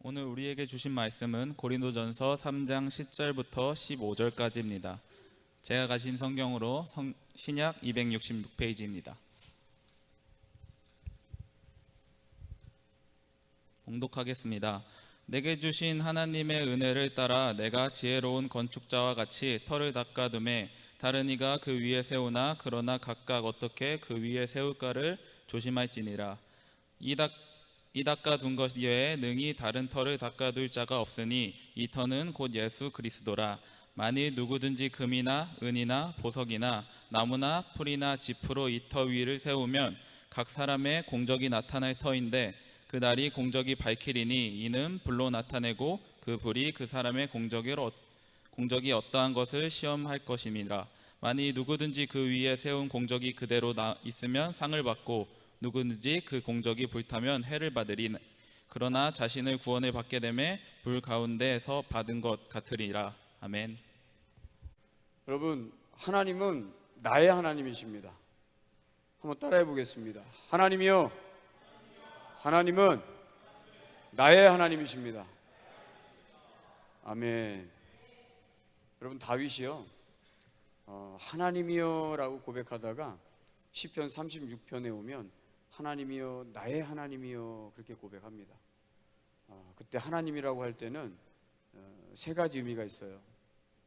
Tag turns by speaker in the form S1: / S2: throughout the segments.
S1: 오늘 우리에게 주신 말씀은 고린도전서 3장 10절부터 15절까지입니다. 제가 가진 성경으로 신약 266페이지입니다. 봉독하겠습니다. 내게 주신 하나님의 은혜를 따라 내가 지혜로운 건축자와 같이 터를 닦아두매 다른 이가 그 위에 세우나 그러나 각각 어떻게 그 위에 세울까를 조심할지니라. 이 닦아둔 것 외에 능히 다른 터를 닦아둘 자가 없으니 이 터는 곧 예수 그리스도라. 만일 누구든지 금이나 은이나 보석이나 나무나 풀이나 짚으로 이 터 위를 세우면 각 사람의 공적이 나타날 터인데 그 날이 공적이 밝히리니 이는 불로 나타내고 그 불이 그 사람의 공적이 어떠한 것을 시험할 것임이라. 만일 누구든지 그 위에 세운 공적이 그대로 있으면 상을 받고 누구든지 그 공적이 불타면 해를 받으리. 그러나 자신의 구원을 받게 되매 불 가운데에서 받은 것 같으리라. 아멘.
S2: 여러분, 하나님은 나의 하나님이십니다. 한번 따라해 보겠습니다. 하나님이요, 하나님은 나의 하나님이십니다. 아멘. 여러분, 다윗이요, 하나님이여 라고 고백하다가 시편 36편에 오면 하나님이여 나의 하나님이여 그렇게 고백합니다. 그때 하나님이라고 할 때는 세 가지 의미가 있어요.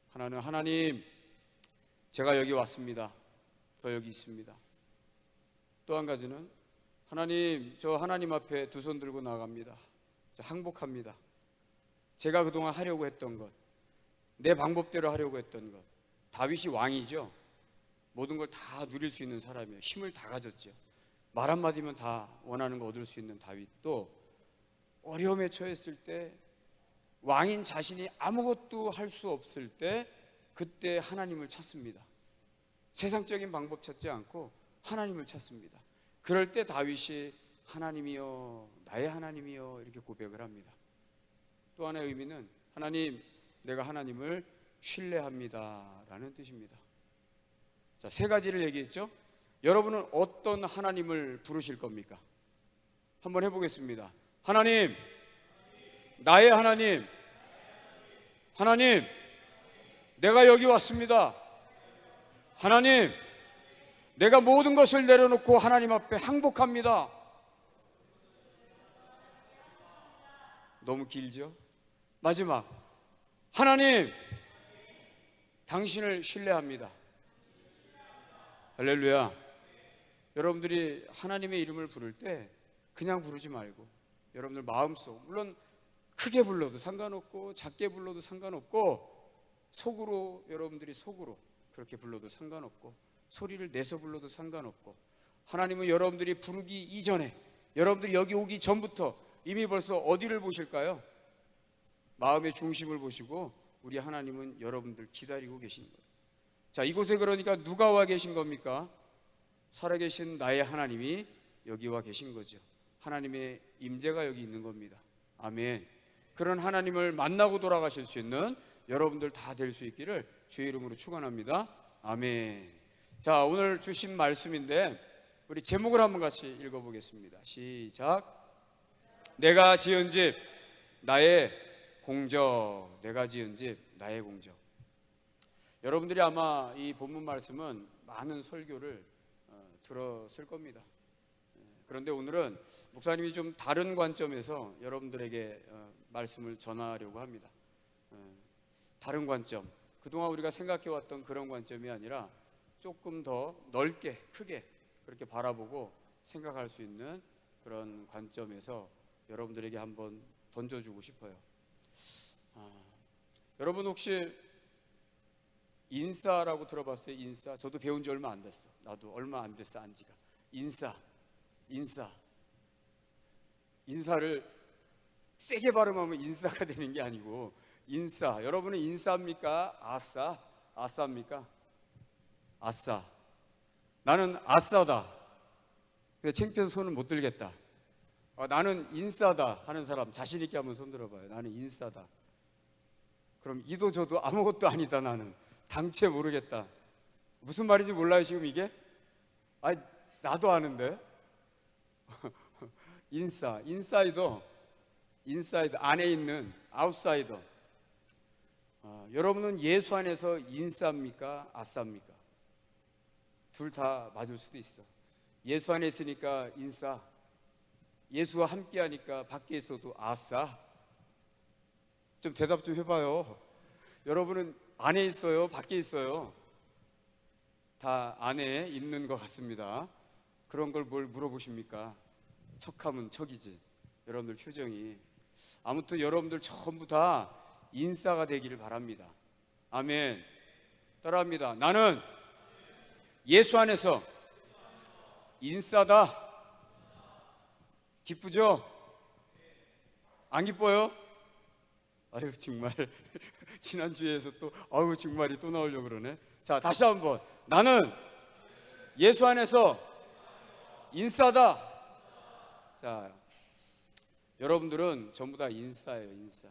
S2: 하나는 하나님, 제가 여기 왔습니다. 저 여기 있습니다. 또 한 가지는 하나님, 저 하나님 앞에 두 손 들고 나갑니다. 저 항복합니다. 제가 그동안 하려고 했던 것, 내 방법대로 하려고 했던 것. 다윗이 왕이죠. 모든 걸 다 누릴 수 있는 사람이에요. 힘을 다 가졌죠. 말 한마디면 다 원하는 거 얻을 수 있는 다윗도 어려움에 처했을 때, 왕인 자신이 아무것도 할 수 없을 때 그때 하나님을 찾습니다. 세상적인 방법 찾지 않고 하나님을 찾습니다. 그럴 때 다윗이 하나님이여 나의 하나님이여 이렇게 고백을 합니다. 또 하나의 의미는 하나님, 내가 하나님을 신뢰합니다 라는 뜻입니다. 자, 세 가지를 얘기했죠. 여러분은 어떤 하나님을 부르실 겁니까? 한번 해보겠습니다. 하나님, 나의 하나님, 하나님, 내가 여기 왔습니다. 하나님, 내가 모든 것을 내려놓고 하나님 앞에 항복합니다. 너무 길죠? 마지막, 하나님, 당신을 신뢰합니다. 할렐루야. 여러분들이 하나님의 이름을 부를 때 그냥 부르지 말고 여러분들 마음속, 물론 크게 불러도 상관없고 작게 불러도 상관없고 속으로, 여러분들이 속으로 그렇게 불러도 상관없고 소리를 내서 불러도 상관없고, 하나님은 여러분들이 부르기 이전에, 여러분들이 여기 오기 전부터 이미 벌써 어디를 보실까요? 마음의 중심을 보시고 우리 하나님은 여러분들 기다리고 계신 거예요. 자, 이곳에 그러니까 누가 와 계신 겁니까? 살아계신 나의 하나님이 여기 와 계신 거죠. 하나님의 임재가 여기 있는 겁니다. 아멘. 그런 하나님을 만나고 돌아가실 수 있는 여러분들 다 될 수 있기를 주의 이름으로 축원합니다. 아멘. 자, 오늘 주신 말씀인데 우리 제목을 한번 같이 읽어보겠습니다. 시작. 내가 지은 집 나의 공적. 내가 지은 집 나의 공적. 여러분들이 아마 이 본문 말씀은 많은 설교를 들었을 겁니다. 그런데 오늘은 목사님이 좀 다른 관점에서 여러분들에게 말씀을 전하려고 합니다. 다른 관점, 그동안 우리가 생각해왔던 그런 관점이 아니라 조금 더 넓게, 크게 그렇게 바라보고 생각할 수 있는 그런 관점에서 여러분들에게 한번 던져주고 싶어요. 여러분 혹시 인싸라고 들어봤어요? 인싸. 저도 배운 지 얼마 안 됐어. 나도 얼마 안 됐어, 안지가. 인사를 세게 발음하면 인싸가 되는 게 아니고 인싸. 여러분은 인싸입니까? 아싸입니까? 아싸. 나는 아싸다. 근데 창피해서 손을 못 들겠다. 나는 인싸다 하는 사람 자신 있게 한번 손 들어봐요. 나는 인싸다. 그럼 이도 저도 아무것도 아니다. 나는 당최 모르겠다. 무슨 말인지 몰라요 지금 이게? 나도 아는데. 인싸이도 인사이더, 안에 있는 아웃사이더. 여러분은 예수 안에서 인싸입니까? 아싸입니까? 둘 다 맞을 수도 있어. 예수 안에 있으니까 인싸, 예수와 함께 하니까 밖에 있어도 아싸. 좀 대답 좀 해봐요. 여러분은 안에 있어요? 밖에 있어요? 다 안에 있는 것 같습니다. 그런 걸 뭘 물어보십니까? 척하면 척이지. 여러분들 표정이. 아무튼 여러분들 전부 다 인싸가 되기를 바랍니다. 아멘. 따라합니다. 나는 예수 안에서 인싸다. 기쁘죠? 안 기뻐요? 아유 정말 지난주에서 또 아유 정말이 또 나오려고 그러네. 자 다시 한번. 나는 예수 안에서 인싸다. 자 여러분들은 전부 다 인싸예요. 인싸.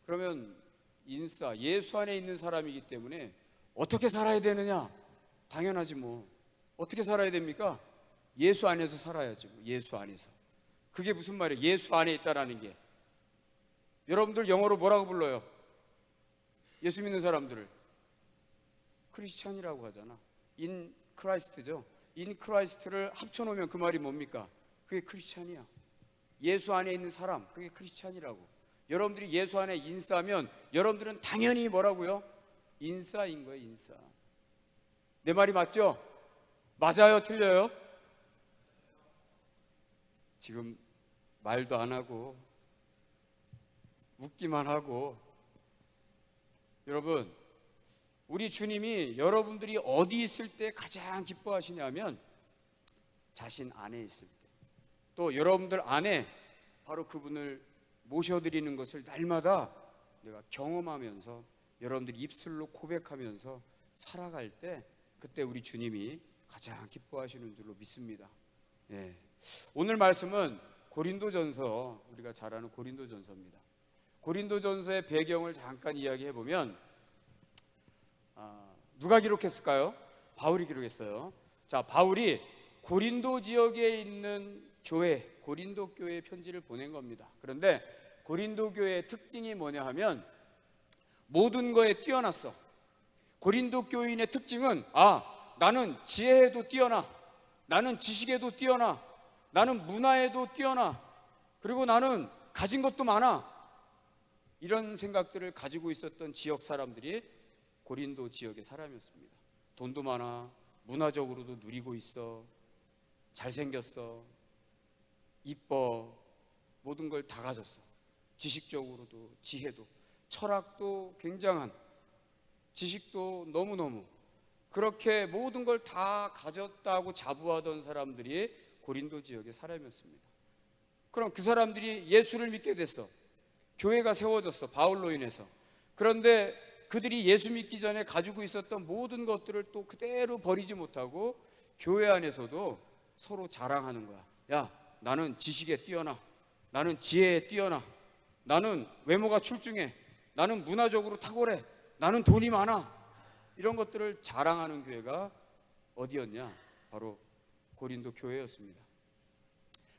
S2: 그러면 인싸, 예수 안에 있는 사람이기 때문에 어떻게 살아야 되느냐? 당연하지 뭐. 어떻게 살아야 됩니까? 예수 안에서 살아야지 뭐. 예수 안에서. 그게 무슨 말이에요? 예수 안에 있다라는 게. 여러분들 영어로 뭐라고 불러요? 예수 믿는 사람들을 크리스찬이라고 하잖아. 인 크라이스트죠. 인 크라이스트를 합쳐놓으면 그 말이 뭡니까? 그게 크리스찬이야. 예수 안에 있는 사람, 그게 크리스찬이라고. 여러분들이 예수 안에 인싸면 여러분들은 당연히 뭐라고요? 인싸인 거예요. 인싸. 내 말이 맞죠? 맞아요? 틀려요? 지금 말도 안 하고 웃기만 하고. 여러분, 우리 주님이 여러분들이 어디 있을 때 가장 기뻐하시냐면 자신 안에 있을 때, 또 여러분들 안에 바로 그분을 모셔드리는 것을 날마다 내가 경험하면서 여러분들이 입술로 고백하면서 살아갈 때, 그때 우리 주님이 가장 기뻐하시는 줄로 믿습니다. 예. 오늘 말씀은 고린도전서, 우리가 잘 아는 고린도전서입니다. 고린도전서의 배경을 잠깐 이야기해 보면 누가 기록했을까요? 바울이 기록했어요. 자, 바울이 고린도 지역에 있는 교회, 고린도 교회에 편지를 보낸 겁니다. 그런데 고린도 교회의 특징이 뭐냐 하면 모든 거에 뛰어났어. 고린도 교인의 특징은 나는 지혜에도 뛰어나, 나는 지식에도 뛰어나, 나는 문화에도 뛰어나, 그리고 나는 가진 것도 많아. 이런 생각들을 가지고 있었던 지역 사람들이 고린도 지역의 사람이었습니다. 돈도 많아, 문화적으로도 누리고 있어, 잘생겼어, 이뻐, 모든 걸 다 가졌어. 지식적으로도, 지혜도, 철학도 굉장한, 지식도 너무너무, 그렇게 모든 걸 다 가졌다고 자부하던 사람들이 고린도 지역의 사람이었습니다. 그럼 그 사람들이 예수를 믿게 됐어. 교회가 세워졌어, 바울로 인해서. 그런데 그들이 예수 믿기 전에 가지고 있었던 모든 것들을 또 그대로 버리지 못하고 교회 안에서도 서로 자랑하는 거야. 야, 나는 지식에 뛰어나, 나는 지혜에 뛰어나, 나는 외모가 출중해, 나는 문화적으로 탁월해, 나는 돈이 많아. 이런 것들을 자랑하는 교회가 어디였냐? 바로 고린도 교회였습니다.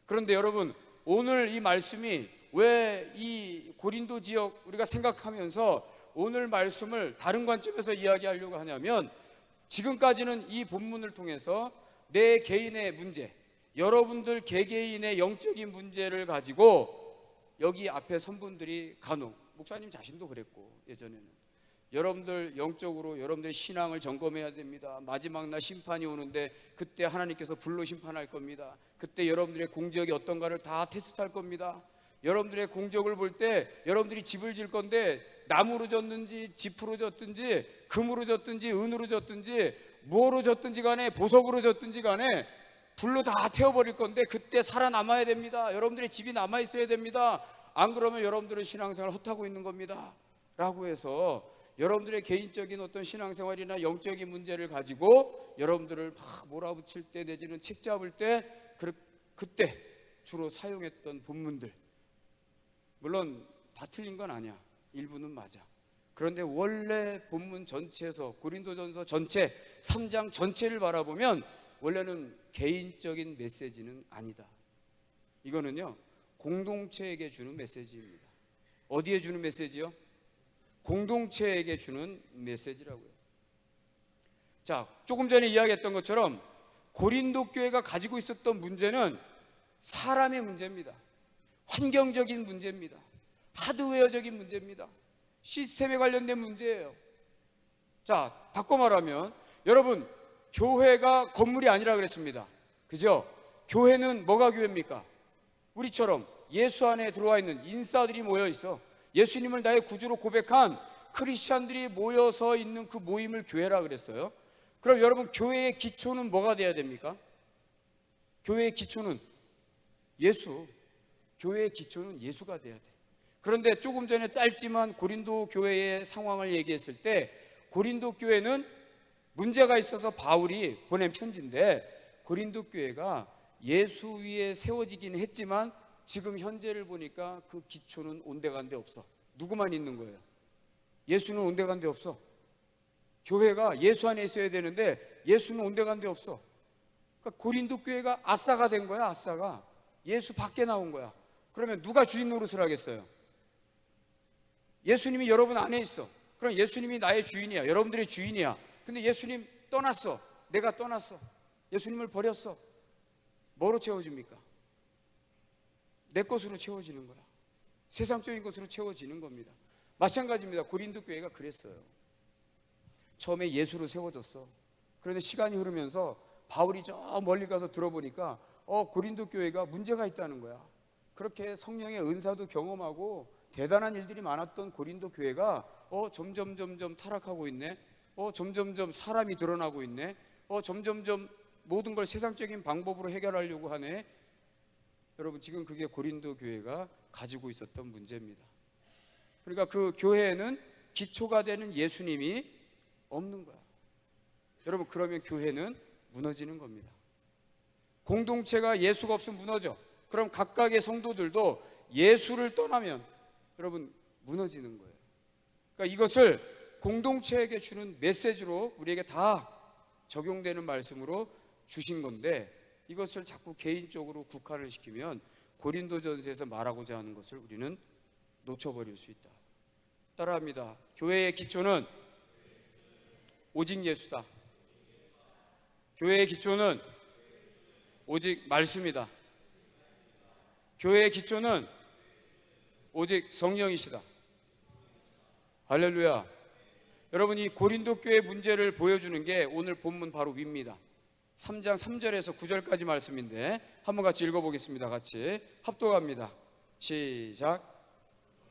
S2: 그런데 여러분, 오늘 이 말씀이 왜 이 고린도 지역 우리가 생각하면서 오늘 말씀을 다른 관점에서 이야기하려고 하냐면, 지금까지는 이 본문을 통해서 내 개인의 문제, 여러분들 개개인의 영적인 문제를 가지고 여기 앞에 선 분들이 간혹, 목사님 자신도 그랬고 예전에는, 여러분들 영적으로 여러분들의 신앙을 점검해야 됩니다. 마지막 날 심판이 오는데 그때 하나님께서 불로 심판할 겁니다. 그때 여러분들의 공적이 어떤가를 다 테스트할 겁니다. 여러분들의 공적을 볼 때 여러분들이 집을 질 건데 나무로 졌는지 지프로 졌든지 금으로 졌든지 은으로 졌든지 뭐로 졌든지 간에, 보석으로 졌든지 간에 불로 다 태워버릴 건데 그때 살아남아야 됩니다. 여러분들의 집이 남아있어야 됩니다. 안 그러면 여러분들은 신앙생활 헛하고 있는 겁니다 라고 해서 여러분들의 개인적인 어떤 신앙생활이나 영적인 문제를 가지고 여러분들을 막 몰아붙일 때 내지는 책 잡을 때 그때 주로 사용했던 본문들, 물론 다 틀린 건 아니야. 일부는 맞아. 그런데 원래 본문 전체에서, 고린도전서 전체 3장 전체를 바라보면 원래는 개인적인 메시지는 아니다. 이거는요 공동체에게 주는 메시지입니다. 어디에 주는 메시지요? 공동체에게 주는 메시지라고요. 자, 조금 전에 이야기했던 것처럼 고린도 교회가 가지고 있었던 문제는 사람의 문제입니다. 환경적인 문제입니다. 하드웨어적인 문제입니다. 시스템에 관련된 문제예요. 자, 바꿔 말하면 여러분, 교회가 건물이 아니라 그랬습니다. 그죠? 교회는 뭐가 교회입니까? 우리처럼 예수 안에 들어와 있는 인싸들이 모여 있어. 예수님을 나의 구주로 고백한 크리스찬들이 모여서 있는 그 모임을 교회라 그랬어요. 그럼 여러분, 교회의 기초는 뭐가 돼야 됩니까? 교회의 기초는 예수. 교회의 기초는 예수가 돼야 돼. 그런데 조금 전에 짧지만 고린도 교회의 상황을 얘기했을 때 고린도 교회는 문제가 있어서 바울이 보낸 편지인데 고린도 교회가 예수 위에 세워지긴 했지만 지금 현재를 보니까 그 기초는 온데간데 없어. 누구만 있는 거예요? 예수는 온데간데 없어. 교회가 예수 안에 있어야 되는데 예수는 온데간데 없어. 그러니까 고린도 교회가 아싸가 된 거야. 아싸가 예수 밖에 나온 거야. 그러면 누가 주인 노릇을 하겠어요? 예수님이 여러분 안에 있어. 그럼 예수님이 나의 주인이야. 여러분들의 주인이야. 근데 예수님 떠났어. 내가 떠났어. 예수님을 버렸어. 뭐로 채워집니까? 내 것으로 채워지는 거야. 세상적인 것으로 채워지는 겁니다. 마찬가지입니다. 고린도 교회가 그랬어요. 처음에 예수로 세워졌어. 그런데 시간이 흐르면서 바울이 저 멀리 가서 들어보니까 고린도 교회가 문제가 있다는 거야. 그렇게 성령의 은사도 경험하고 대단한 일들이 많았던 고린도 교회가 점점 타락하고 있네. 점점 사람이 드러나고 있네. 점점 모든 걸 세상적인 방법으로 해결하려고 하네. 여러분, 지금 그게 고린도 교회가 가지고 있었던 문제입니다. 그러니까 그 교회에는 기초가 되는 예수님이 없는 거야. 여러분, 그러면 교회는 무너지는 겁니다. 공동체가 예수가 없으면 무너져. 그럼 각각의 성도들도 예수를 떠나면 여러분 무너지는 거예요. 그러니까 이것을 공동체에게 주는 메시지로 우리에게 다 적용되는 말씀으로 주신 건데 이것을 자꾸 개인적으로 국한을 시키면 고린도전서에서 말하고자 하는 것을 우리는 놓쳐버릴 수 있다. 따라합니다. 교회의 기초는 오직 예수다. 교회의 기초는 오직 말씀이다. 교회의 기초는 오직 성령이시다. 할렐루야. 여러분, 이 고린도 교회 문제를 보여주는 게 오늘 본문 바로 위입니다. 3장 3절에서 9절까지 말씀인데 한번 같이 읽어보겠습니다. 같이 합독합니다. 시작.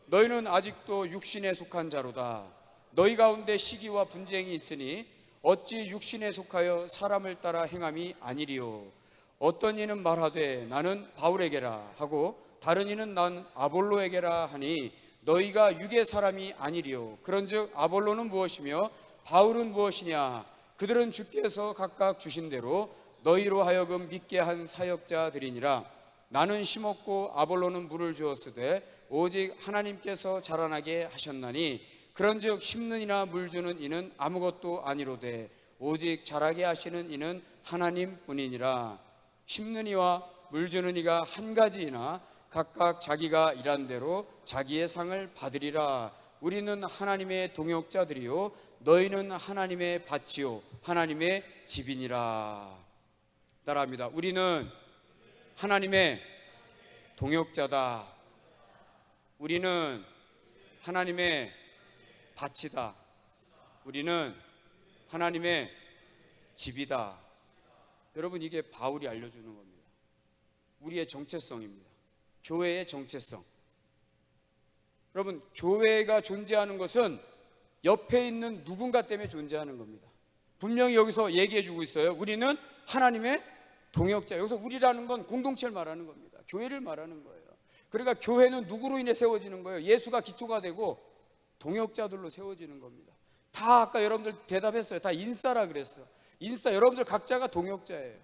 S2: 너희는 아직도 육신에 속한 자로다. 너희 가운데 시기와 분쟁이 있으니 어찌 육신에 속하여 사람을 따라 행함이 아니리요. 어떤 이는 말하되 나는 바울에게라 하고 다른 이는 난 아볼로에게라 하니 너희가 육의 사람이 아니리요. 그런즉 아볼로는 무엇이며 바울은 무엇이냐? 그들은 주께서 각각 주신 대로 너희로 하여금 믿게 한 사역자들이니라. 나는 심었고 아볼로는 물을 주었으되 오직 하나님께서 자라나게 하셨나니 그런즉 심는 이나 물 주는 이는 아무것도 아니로되 오직 자라게 하시는 이는 하나님뿐이니라. 심는 이와 물 주는 이가 한 가지이나 각각 자기가 일한 대로 자기의 상을 받으리라. 우리는 하나님의 동역자들이요 너희는 하나님의 밭이요 하나님의 집이니라. 따라합니다. 우리는 하나님의 동역자다. 우리는 하나님의 밭이다. 우리는 하나님의 집이다. 여러분, 이게 바울이 알려주는 겁니다. 우리의 정체성입니다. 교회의 정체성. 여러분, 교회가 존재하는 것은 옆에 있는 누군가 때문에 존재하는 겁니다. 분명히 여기서 얘기해 주고 있어요. 우리는 하나님의 동역자. 여기서 우리라는 건 공동체를 말하는 겁니다. 교회를 말하는 거예요. 그러니까 교회는 누구로 인해 세워지는 거예요? 예수가 기초가 되고 동역자들로 세워지는 겁니다. 다 아까 여러분들 대답했어요. 다 인싸라 그랬어. 인싸. 여러분들 각자가 동역자예요.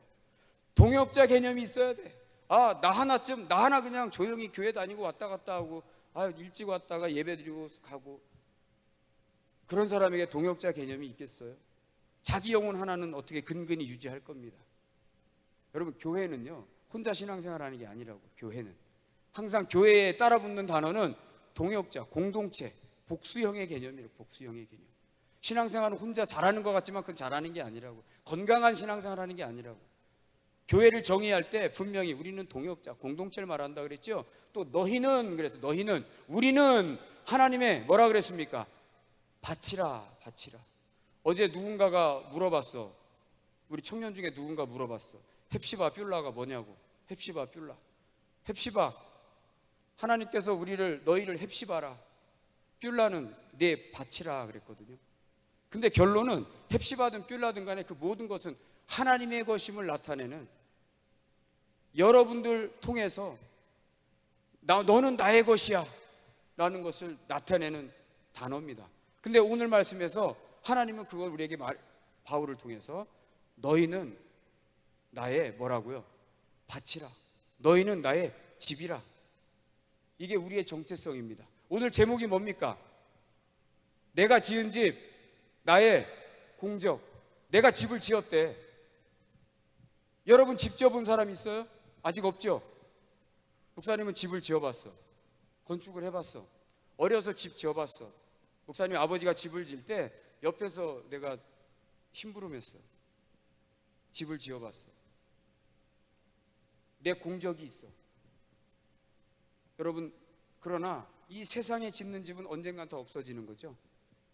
S2: 동역자 개념이 있어야 돼. 나 하나 그냥 조용히 교회 다니고 왔다 갔다 하고 일찍 왔다가 예배 드리고 가고 그런 사람에게 동역자 개념이 있겠어요? 자기 영혼 하나는 어떻게 근근히 유지할 겁니다. 여러분, 교회는요 혼자 신앙생활 하는 게 아니라고. 교회는 항상 교회에 따라붙는 단어는 동역자, 공동체, 복수형의 개념이에요. 복수형의 개념. 신앙생활은 혼자 잘하는 것 같지만 그건 잘하는 게 아니라고. 건강한 신앙생활 하는 게 아니라고. 교회를 정의할 때 분명히 우리는 동역자, 공동체를 말한다 그랬죠. 또 너희는 그래서 너희는, 우리는 하나님의 뭐라 그랬습니까? 바치라, 바치라. 어제 누군가가 물어봤어. 우리 청년 중에 누군가 물어봤어. 헵시바 뷸라가 뭐냐고. 헵시바 뷸라. 헵시바, 하나님께서 너희를 헵시바라, 뷸라는 내 바치라 그랬거든요. 근데 결론은 헵시바든 뷸라든 간에 그 모든 것은 하나님의 것임을 나타내는, 여러분들 통해서 너는 나의 것이야 라는 것을 나타내는 단어입니다. 근데 오늘 말씀에서 하나님은 그걸 우리에게 바울을 통해서 너희는 나의 뭐라고요? 밭이라, 너희는 나의 집이라. 이게 우리의 정체성입니다. 오늘 제목이 뭡니까? 내가 지은 집, 나의 공적. 내가 집을 지었대. 여러분 집 지어본 사람 있어요? 아직 없죠? 목사님은 집을 지어봤어. 건축을 해봤어. 어려서 집 지어봤어. 목사님 아버지가 집을 지을 때 옆에서 내가 심부름했어. 집을 지어봤어. 내 공적이 있어. 여러분, 그러나 이 세상에 짓는 집은 언젠간 다 없어지는 거죠.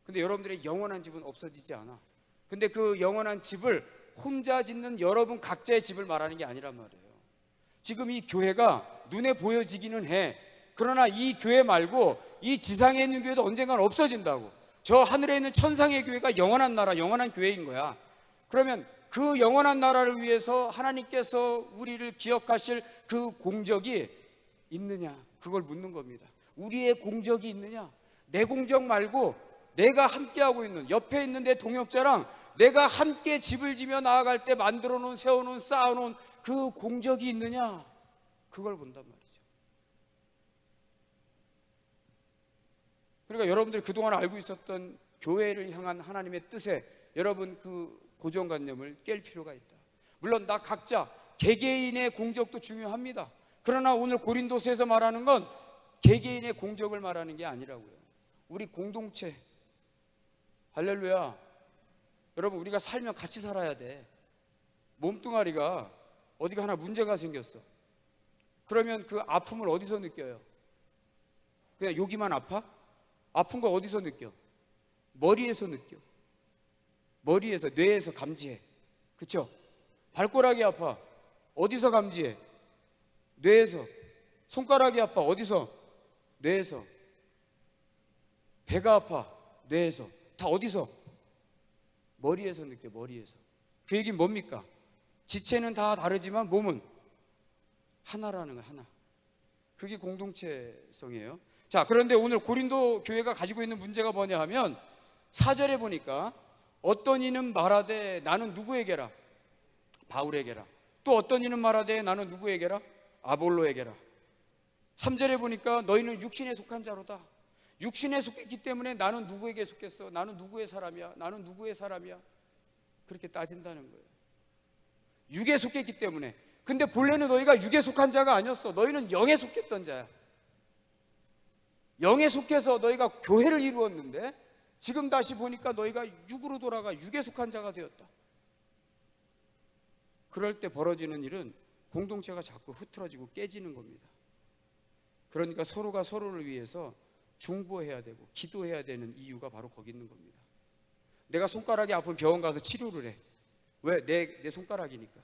S2: 근데 여러분들의 영원한 집은 없어지지 않아. 근데 그 영원한 집을 혼자 짓는 여러분 각자의 집을 말하는 게 아니란 말이에요. 지금 이 교회가 눈에 보여지기는 해. 그러나 이 교회 말고 이 지상에 있는 교회도 언젠간 없어진다고. 저 하늘에 있는 천상의 교회가 영원한 나라, 영원한 교회인 거야. 그러면 그 영원한 나라를 위해서 하나님께서 우리를 기억하실 그 공적이 있느냐, 그걸 묻는 겁니다. 우리의 공적이 있느냐? 내 공적 말고 내가 함께하고 있는, 옆에 있는 내 동역자랑 내가 함께 집을 지며 나아갈 때 만들어 놓은, 세워놓은, 쌓아놓은 그 공적이 있느냐, 그걸 본단 말이죠. 그러니까 여러분들이 그동안 알고 있었던 교회를 향한 하나님의 뜻에 여러분 그 고정관념을 깰 필요가 있다. 물론 나 각자 개개인의 공적도 중요합니다. 그러나 오늘 고린도서에서 말하는 건 개개인의 공적을 말하는 게 아니라고요. 우리 공동체, 할렐루야. 여러분 우리가 살면 같이 살아야 돼. 몸뚱아리가 어디가 하나 문제가 생겼어. 그러면 그 아픔을 어디서 느껴요? 그냥 여기만 아파? 아픈 거 어디서 느껴? 머리에서 느껴. 머리에서, 뇌에서 감지해. 그쵸? 발가락이 아파. 어디서 감지해? 뇌에서. 손가락이 아파. 어디서? 뇌에서. 배가 아파. 뇌에서. 다 어디서? 머리에서 느껴. 머리에서. 그 얘기는 뭡니까? 지체는 다 다르지만 몸은 하나라는 거야. 하나. 그게 공동체성이에요. 자, 그런데 오늘 고린도 교회가 가지고 있는 문제가 뭐냐 하면 4절에 보니까 어떤 이는 말하되 나는 누구에게라? 바울에게라. 또 어떤 이는 말하되 나는 누구에게라? 아볼로에게라. 3절에 보니까 너희는 육신에 속한 자로다. 육신에 속했기 때문에 나는 누구에게 속했어? 나는 누구의 사람이야? 나는 누구의 사람이야? 그렇게 따진다는 거예요. 육에 속했기 때문에. 근데 본래는 너희가 육에 속한 자가 아니었어. 너희는 영에 속했던 자야. 영에 속해서 너희가 교회를 이루었는데 지금 다시 보니까 너희가 육으로 돌아가 육에 속한 자가 되었다. 그럴 때 벌어지는 일은 공동체가 자꾸 흐트러지고 깨지는 겁니다. 그러니까 서로가 서로를 위해서 중보해야 되고 기도해야 되는 이유가 바로 거기 있는 겁니다. 내가 손가락이 아프면 병원 가서 치료를 해. 왜? 내 손가락이니까.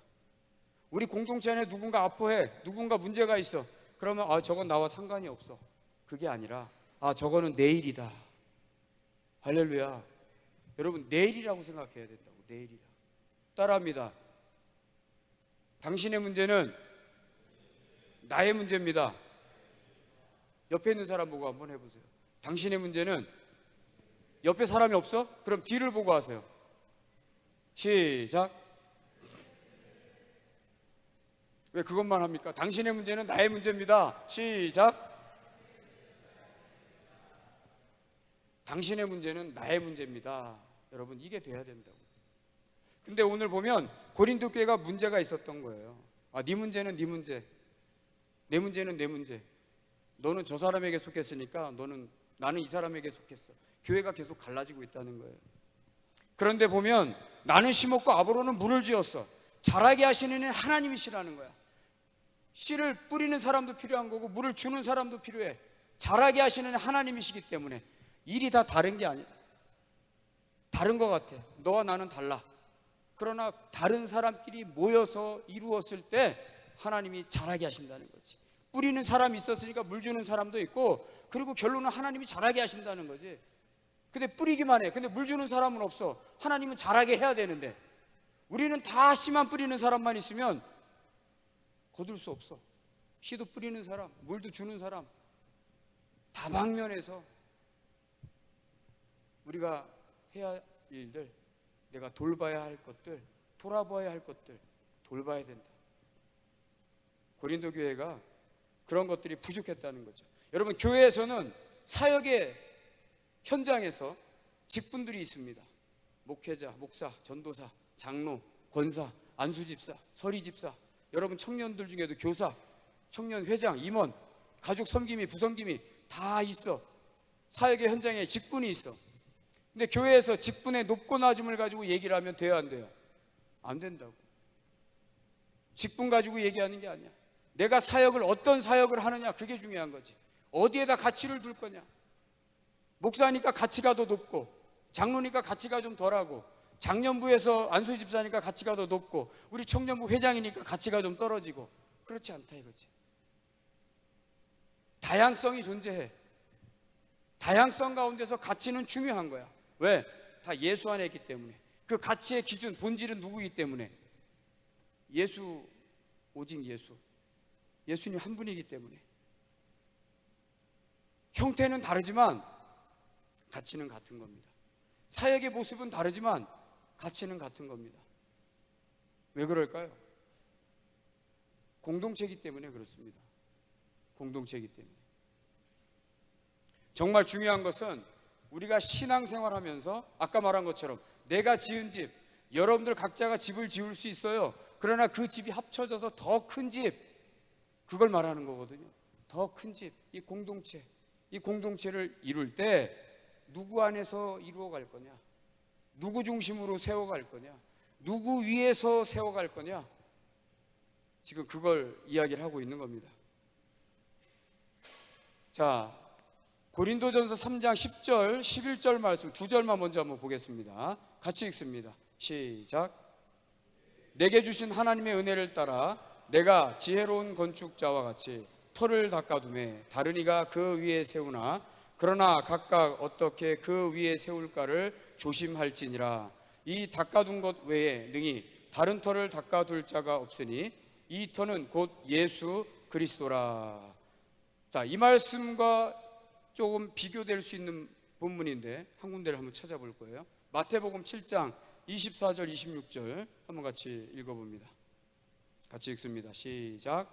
S2: 우리 공동체 안에 누군가 아파해, 누군가 문제가 있어. 그러면 저건 나와 상관이 없어. 그게 아니라 저거는 내일이다. 할렐루야. 여러분 내일이라고 생각해야 된다고. 내일이라. 따라합니다. 당신의 문제는 나의 문제입니다. 옆에 있는 사람 보고 한번 해보세요. 당신의 문제는, 옆에 사람이 없어? 그럼 뒤를 보고 하세요. 시작. 왜 그것만 합니까? 당신의 문제는 나의 문제입니다. 시작. 당신의 문제는 나의 문제입니다. 여러분 이게 돼야 된다고. 근데 오늘 보면 고린도 교회가 문제가 있었던 거예요. 네 문제는 네 문제, 내 문제는 내 문제. 너는 저 사람에게 속했으니까 나는 이 사람에게 속했어. 교회가 계속 갈라지고 있다는 거예요. 그런데 보면 나는 심었고 아브로는 물을 지었어. 자라게 하시는 이는 하나님이시라는 거야. 씨를 뿌리는 사람도 필요한 거고 물을 주는 사람도 필요해. 자라게 하시는 하나님이시기 때문에 일이 다 다른 게 아니야. 다른 것 같아. 너와 나는 달라. 그러나 다른 사람끼리 모여서 이루었을 때 하나님이 자라게 하신다는 거지. 뿌리는 사람이 있었으니까 물 주는 사람도 있고, 그리고 결론은 하나님이 자라게 하신다는 거지. 근데 뿌리기만 해. 근데 물 주는 사람은 없어. 하나님은 자라게 해야 되는데 우리는 다 씨만 뿌리는 사람만 있으면 거둘 수 없어. 씨도 뿌리는 사람, 물도 주는 사람, 다방면에서 우리가 해야 할 일들, 내가 돌봐야 할 것들, 돌아봐야 할 것들 돌봐야 된다. 고린도 교회가 그런 것들이 부족했다는 거죠. 여러분, 교회에서는 사역의 현장에서 직분들이 있습니다. 목회자, 목사, 전도사, 장로, 권사, 안수집사, 서리집사, 여러분 청년들 중에도 교사, 청년 회장, 임원, 가족 섬김이, 부섬김이 다 있어. 사역의 현장에 직분이 있어. 근데 교회에서 직분의 높고 낮음을 가지고 얘기를 하면 돼요, 안 돼요? 안 된다고. 직분 가지고 얘기하는 게 아니야. 내가 사역을, 어떤 사역을 하느냐, 그게 중요한 거지. 어디에다 가치를 둘 거냐. 목사니까 가치가 더 높고, 장로니까 가치가 좀 덜하고, 장년부에서 안수집사니까 가치가 더 높고, 우리 청년부 회장이니까 가치가 좀 떨어지고, 그렇지 않다 이거지. 다양성이 존재해. 다양성 가운데서 가치는 중요한 거야. 왜? 다 예수 안에 있기 때문에. 그 가치의 기준, 본질은 누구이기 때문에? 예수, 오직 예수. 예수님 한 분이기 때문에. 형태는 다르지만 가치는 같은 겁니다. 사역의 모습은 다르지만 가치는 같은 겁니다. 왜 그럴까요? 공동체이기 때문에 그렇습니다. 공동체이기 때문에. 정말 중요한 것은 우리가 신앙생활하면서 아까 말한 것처럼 내가 지은 집, 여러분들 각자가 집을 지을 수 있어요. 그러나 그 집이 합쳐져서 더 큰 집, 그걸 말하는 거거든요. 더 큰 집, 이 공동체, 이 공동체를 이룰 때 누구 안에서 이루어갈 거냐, 누구 중심으로 세워갈 거냐, 누구 위에서 세워갈 거냐, 지금 그걸 이야기를 하고 있는 겁니다. 자, 고린도전서 3장 10절, 11절 말씀 두 절만 먼저 한번 보겠습니다. 같이 읽습니다. 시작. 내게 주신 하나님의 은혜를 따라 내가 지혜로운 건축자와 같이 터를 닦아두매 다른 이가 그 위에 세우나 그러나 각각 어떻게 그 위에 세울까를 조심할지니라. 이 닦아둔 것 외에 능히 다른 터를 닦아둘 자가 없으니 이 터는 곧 예수 그리스도라. 자, 이 말씀과 조금 비교될 수 있는 본문인데 한 군데를 한번 찾아볼 거예요. 마태복음 7장 24절 26절 한번 같이 읽어봅니다. 같이 읽습니다. 시작.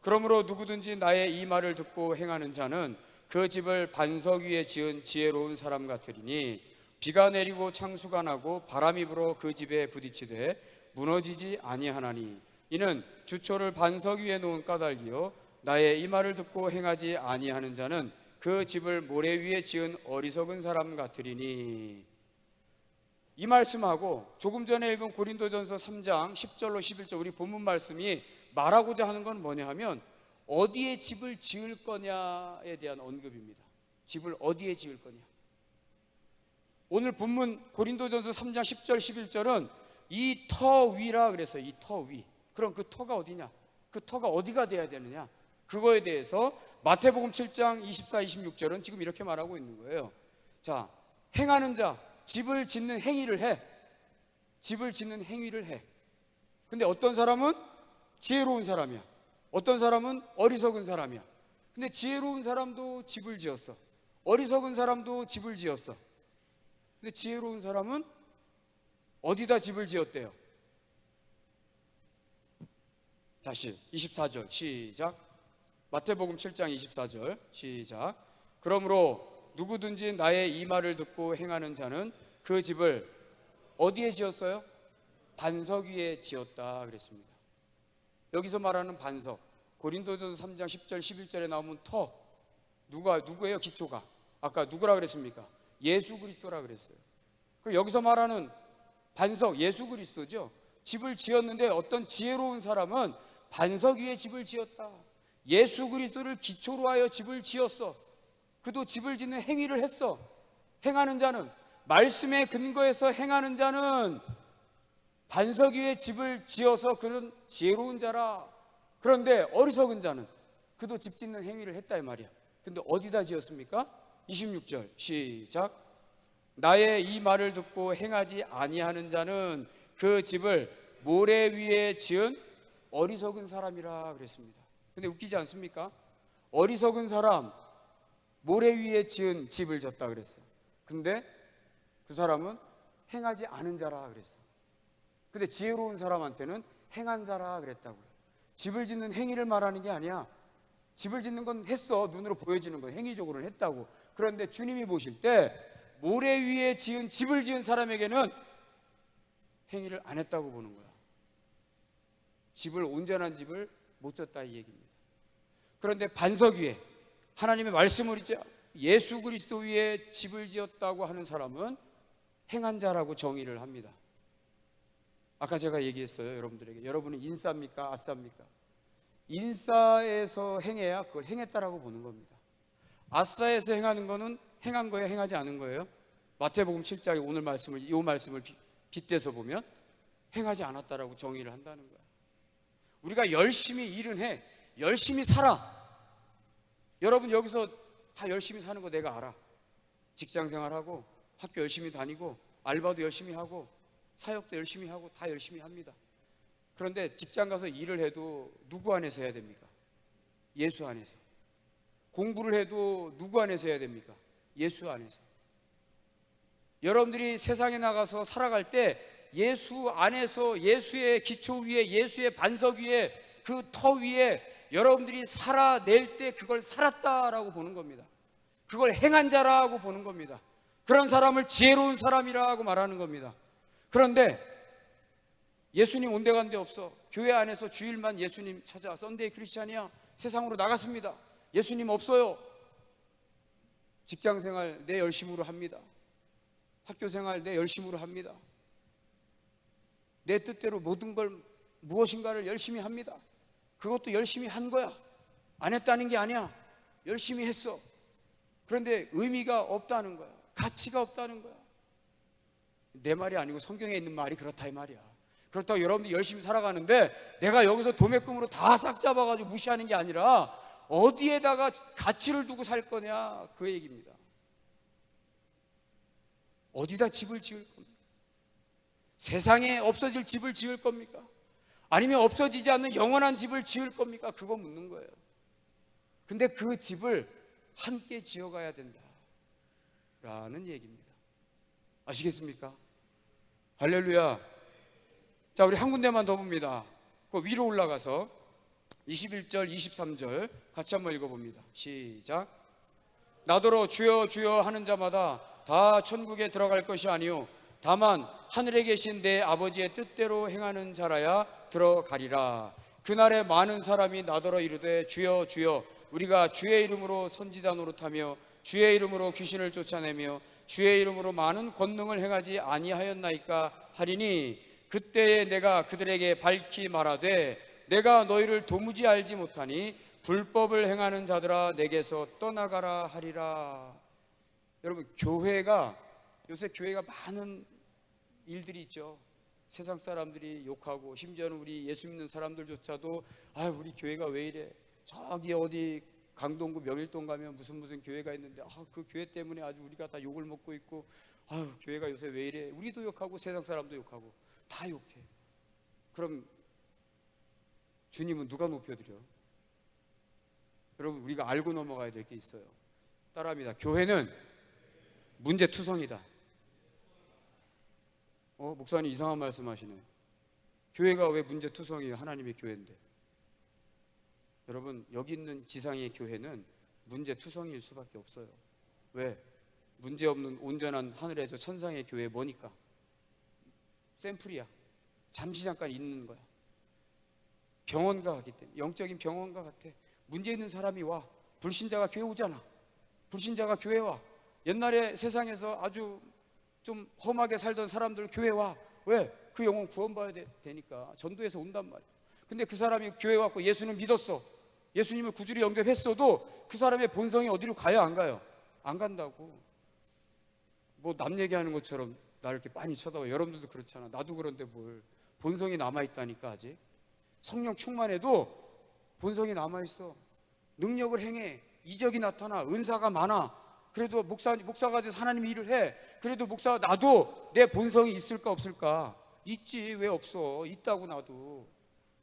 S2: 그러므로 누구든지 나의 이 말을 듣고 행하는 자는 그 집을 반석 위에 지은 지혜로운 사람 같으리니 비가 내리고 창수가 나고 바람이 불어 그 집에 부딪히되 무너지지 아니하나니 이는 주초를 반석 위에 놓은 까닭이요 나의 이 말을 듣고 행하지 아니하는 자는 그 집을 모래 위에 지은 어리석은 사람 같으리니. 이 말씀하고 조금 전에 읽은 고린도전서 3장 10절로 11절 우리 본문 말씀이 말하고자 하는 건 뭐냐 하면 어디에 집을 지을 거냐에 대한 언급입니다. 집을 어디에 지을 거냐. 오늘 본문 고린도전서 3장 10절 11절은 이 터 위라 그래서 이 터 위. 그럼 그 터가 어디냐? 그 터가 어디가 돼야 되느냐? 그거에 대해서 마태복음 7장 24, 26절은 지금 이렇게 말하고 있는 거예요. 자, 행하는 자, 집을 짓는 행위를 해. 집을 짓는 행위를 해. 근데 어떤 사람은 지혜로운 사람이야. 어떤 사람은 어리석은 사람이야. 근데 지혜로운 사람도 집을 지었어. 어리석은 사람도 집을 지었어. 근데 지혜로운 사람은 어디다 집을 지었대요? 다시 24절 시작. 마태복음 7장 24절 시작. 그러므로 누구든지 나의 이 말을 듣고 행하는 자는 그 집을 어디에 지었어요? 반석 위에 지었다 그랬습니다. 여기서 말하는 반석, 고린도전서 3장 10절 11절에 나오는 터, 누구예요? 기초가 아까 누구라 그랬습니까? 예수 그리스도라 그랬어요. 그 여기서 말하는 반석 예수 그리스도죠. 집을 지었는데 어떤 지혜로운 사람은 반석 위에 집을 지었다. 예수 그리스도를 기초로 하여 집을 지었어. 그도 집을 짓는 행위를 했어. 행하는 자는, 말씀에 근거해서 행하는 자는 반석 위에 집을 지어서 그는 지혜로운 자라. 그런데 어리석은 자는 그도 집 짓는 행위를 했다 이 말이야. 근데 어디다 지었습니까? 26절 시작. 나의 이 말을 듣고 행하지 아니하는 자는 그 집을 모래 위에 지은 어리석은 사람이라 그랬습니다. 근데 웃기지 않습니까? 어리석은 사람, 모래 위에 지은 집을 졌다 그랬어. 근데 그 사람은 행하지 않은 자라 그랬어. 근데 지혜로운 사람한테는 행한 자라 그랬다고요. 집을 짓는 행위를 말하는 게 아니야. 집을 짓는 건 했어. 눈으로 보여지는 건 행위적으로는 했다고. 그런데 주님이 보실 때 모래 위에 지은 집을 지은 사람에게는 행위를 안 했다고 보는 거야. 집을, 온전한 집을 못 졌다 이 얘기입니다. 그런데 반석 위에 하나님의 말씀을 이제 예수 그리스도 위에 집을 지었다고 하는 사람은 행한 자라고 정의를 합니다. 아까 제가 얘기했어요, 여러분들에게. 여러분은 인싸입니까? 아싸입니까? 인싸에서 행해야 그걸 행했다라고 보는 겁니다. 아싸에서 행하는 거는 행한 거예요, 행하지 않은 거예요? 마태복음 7장에 오늘 말씀을, 이 말씀을 빗대서 보면 행하지 않았다라고 정의를 한다는 거야. 우리가 열심히 일은 해, 열심히 살아. 여러분 여기서 다 열심히 사는 거 내가 알아. 직장 생활하고 학교 열심히 다니고 알바도 열심히 하고 사역도 열심히 하고 다 열심히 합니다. 그런데 직장 가서 일을 해도 누구 안에서 해야 됩니까? 예수 안에서. 공부를 해도 누구 안에서 해야 됩니까? 예수 안에서. 여러분들이 세상에 나가서 살아갈 때 예수 안에서, 예수의 기초 위에, 예수의 반석 위에, 그 터 위에 여러분들이 살아낼 때 그걸 살았다라고 보는 겁니다. 그걸 행한 자라고 보는 겁니다. 그런 사람을 지혜로운 사람이라고 말하는 겁니다. 그런데 예수님 온데간데 없어. 교회 안에서 주일만 예수님 찾아, 썬데이 크리스찬이야. 세상으로 나갔습니다. 예수님 없어요. 직장생활 내 열심으로 합니다. 학교생활 내 열심으로 합니다. 내 뜻대로 모든 걸 무엇인가를 열심히 합니다. 그것도 열심히 한 거야. 안 했다는 게 아니야. 열심히 했어. 그런데 의미가 없다는 거야. 가치가 없다는 거야. 내 말이 아니고 성경에 있는 말이 그렇다 이 말이야. 그렇다고 여러분들이 열심히 살아가는데 내가 여기서 도매금으로 다 싹 잡아가지고 무시하는 게 아니라 어디에다가 가치를 두고 살 거냐 그 얘기입니다. 어디다 집을 지을 겁니까? 세상에 없어질 집을 지을 겁니까? 아니면 없어지지 않는 영원한 집을 지을 겁니까? 그거 묻는 거예요. 근데 그 집을 함께 지어가야 된다 라는 얘기입니다. 아시겠습니까? 할렐루야. 자, 우리 한 군데만 더 봅니다. 그 위로 올라가서 21절 23절 같이 한번 읽어봅니다. 시작. 나더러 주여 주여 하는 자마다 다 천국에 들어갈 것이 아니요 다만 하늘에 계신 내 아버지의 뜻대로 행하는 자라야 들어가리라. 그날에 많은 사람이 나더러 이르되 주여 주여 우리가 주의 이름으로 선지자 노릇하며 주의 이름으로 귀신을 쫓아내며 주의 이름으로 많은 권능을 행하지 아니하였나이까 하리니 그때에 내가 그들에게 밝히 말하되 내가 너희를 도무지 알지 못하니 불법을 행하는 자들아 내게서 떠나가라 하리라. 여러분 교회가 요새 교회가 많은 일들이 있죠. 세상 사람들이 욕하고 심지어는 우리 예수 믿는 사람들조차도 아 우리 교회가 왜 이래, 저기 어디 강동구 명일동 가면 무슨 교회가 있는데 그 교회 때문에 아주 우리가 다 욕을 먹고 있고 교회가 요새 왜 이래. 우리도 욕하고 세상 사람도 욕하고 다 욕해. 그럼 주님은 누가 높여드려? 여러분 우리가 알고 넘어가야 될 게 있어요. 따라합니다. 교회는 문제투성이다. 목사님 이상한 말씀 하시네. 교회가 왜 문제투성이에요? 하나님의 교회인데. 여러분 여기 있는 지상의 교회는 문제투성이일 수밖에 없어요. 왜? 문제없는 온전한 하늘의 저 천상의 교회 뭐니까? 샘플이야. 잠시 잠깐 있는 거야. 병원과 같기 때문에 영적인 병원과 같아. 문제 있는 사람이 와. 불신자가 교회 오잖아. 불신자가 교회 와. 옛날에 세상에서 아주 좀 험하게 살던 사람들 교회 와. 왜? 그 영혼 구원받아야 되니까 전도해서 온단 말이야. 근데 그 사람이 교회 왔고 예수는 믿었어. 예수님을 구주로 영접했어도 그 사람의 본성이 어디로 가요? 안 가요? 안 간다고. 뭐 남 얘기하는 것처럼 나를 이렇게 많이 쳐다봐. 여러분들도 그렇잖아. 나도 그런데 뭘. 본성이 남아있다니까. 아직 성령 충만해도 본성이 남아있어. 능력을 행해. 이적이 나타나. 은사가 많아. 그래도 목사가 돼서 하나님 일을 해. 그래도 목사, 나도 내 본성이 있을까 없을까? 있지. 왜 없어? 있다고.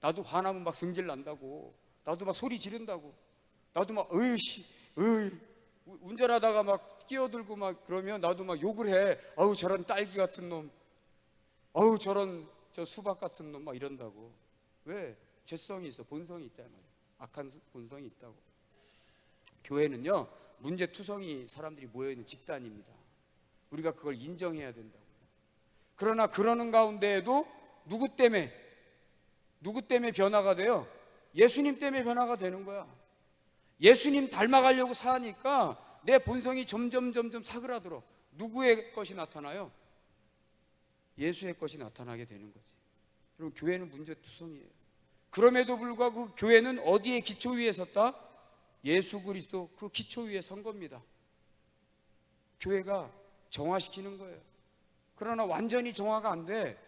S2: 나도 화나면 막 승질 난다고. 나도 막 소리 지른다고. 나도 막 운전하다가 막 끼어들고 막 그러면 나도 막 욕을 해. 아우 저런 딸기 같은 놈, 아우 저런 저 수박 같은 놈 막 이런다고. 왜? 죄성이 있어. 본성이 있다 말이야. 악한 본성이 있다고. 교회는요, 문제투성이 사람들이 모여있는 집단입니다. 우리가 그걸 인정해야 된다고. 그러나 그러는 가운데에도 누구 때문에 변화가 돼요? 예수님 때문에 변화가 되는 거야. 예수님 닮아가려고 사니까 내 본성이 점점 사그라들어. 누구의 것이 나타나요? 예수의 것이 나타나게 되는 거지. 그럼 교회는 문제투성이에요. 그럼에도 불구하고 그 교회는 어디에 기초 위에 섰다? 예수 그리스도 그 기초 위에 선 겁니다. 교회가 정화시키는 거예요. 그러나 완전히 정화가 안 돼.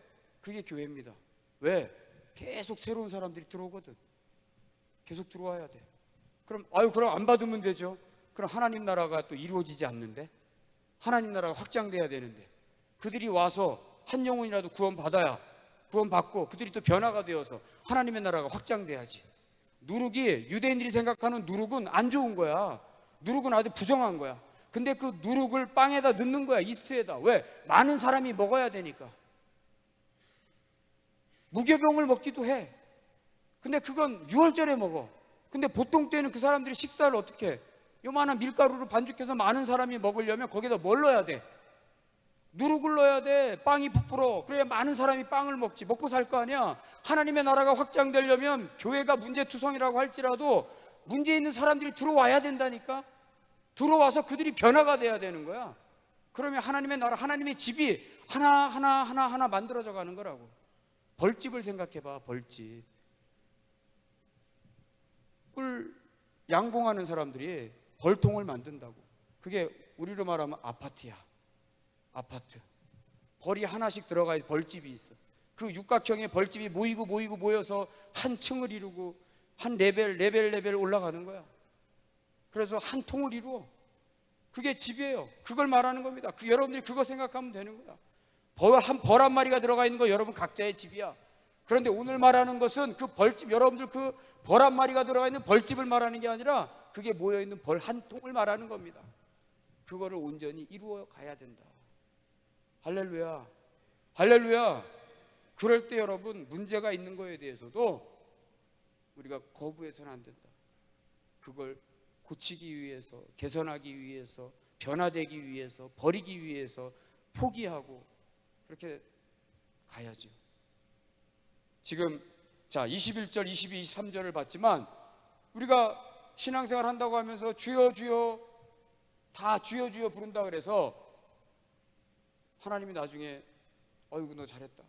S2: 그게 교회입니다. 왜? 계속 새로운 사람들이 들어오거든. 계속 들어와야 돼. 그럼 안 받으면 되죠. 그럼 하나님 나라가 또 이루어지지 않는데, 하나님 나라가 확장돼야 되는데, 그들이 와서 한 영혼이라도 구원받고 그들이 또 변화가 되어서 하나님의 나라가 확장돼야지. 누룩이, 유대인들이 생각하는 누룩은 안 좋은 거야. 누룩은 아주 부정한 거야. 근데 그 누룩을 빵에다 넣는 거야. 이스트에다. 왜? 많은 사람이 먹어야 되니까. 무교병을 먹기도 해. 근데 그건 6월절에 먹어. 근데 보통 때는 그 사람들이 식사를 어떻게 해? 요만한 밀가루로 반죽해서 많은 사람이 먹으려면 거기다 뭘 넣어야 돼? 누룩을 넣어야 돼. 빵이 부풀어. 그래야 많은 사람이 빵을 먹지. 먹고 살 거 아니야. 하나님의 나라가 확장되려면 교회가 문제투성이라고 할지라도 문제 있는 사람들이 들어와야 된다니까. 들어와서 그들이 변화가 돼야 되는 거야. 그러면 하나님의 나라, 하나님의 집이 하나 만들어져 가는 거라고. 벌집을 생각해봐. 벌집. 꿀 양봉하는 사람들이 벌통을 만든다고. 그게 우리로 말하면 아파트야. 아파트. 벌이 하나씩 들어가 있는 벌집이 있어. 그 육각형의 벌집이 모여서 한 층을 이루고 한 레벨 올라가는 거야. 그래서 한 통을 이루어. 그게 집이에요. 그걸 말하는 겁니다. 여러분들이 그거 생각하면 되는 거야. 벌 한 마리가 들어가 있는 거 여러분 각자의 집이야. 그런데 오늘 말하는 것은 그 벌집, 여러분들 그 벌 한 마리가 들어가 있는 벌집을 말하는 게 아니라 그게 모여있는 벌 한 통을 말하는 겁니다. 그거를 온전히 이루어 가야 된다. 할렐루야. 할렐루야. 그럴 때 여러분, 문제가 있는 거에 대해서도 우리가 거부해서는 안 된다. 그걸 고치기 위해서, 개선하기 위해서, 변화되기 위해서, 버리기 위해서 포기하고 그렇게 가야죠. 지금 21절, 22, 23절을 봤지만 우리가 신앙생활 한다고 하면서 주여 주여 다 주여 주여 부른다 그래서 하나님이 나중에 어이구 너 잘했다,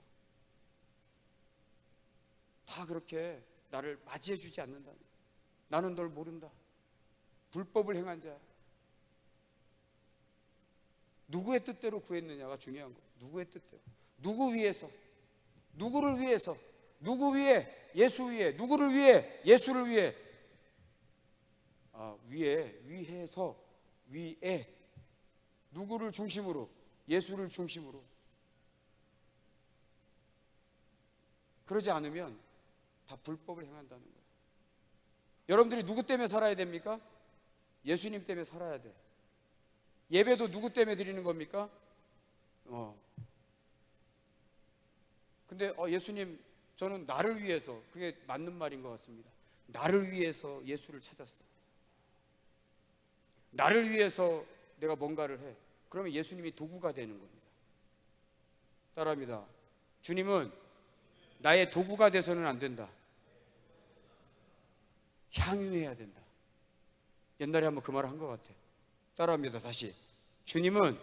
S2: 다 그렇게 나를 맞이해 주지 않는다. 나는 널 모른다. 불법을 행한 자야. 누구의 뜻대로 구했느냐가 중요한 거예요. 누구의 뜻대로. 누구 위해서. 누구를 위해서. 누구 위해? 예수 위해. 누구를 위해? 예수를 위해. 위해서. 위에. 누구를 중심으로? 예수를 중심으로. 그러지 않으면 다 불법을 행한다는 거예요. 여러분들이 누구 때문에 살아야 됩니까? 예수님 때문에 살아야 돼. 예배도 누구 때문에 드리는 겁니까? 근데 예수님, 저는 나를 위해서, 그게 맞는 말인 것 같습니다. 나를 위해서 예수를 찾았어. 나를 위해서 내가 뭔가를 해. 그러면 예수님이 도구가 되는 겁니다. 따라합니다. 주님은 나의 도구가 돼서는 안 된다. 향유해야 된다. 옛날에 한번 그 말을 한 것 같아. 따라합니다. 다시. 주님은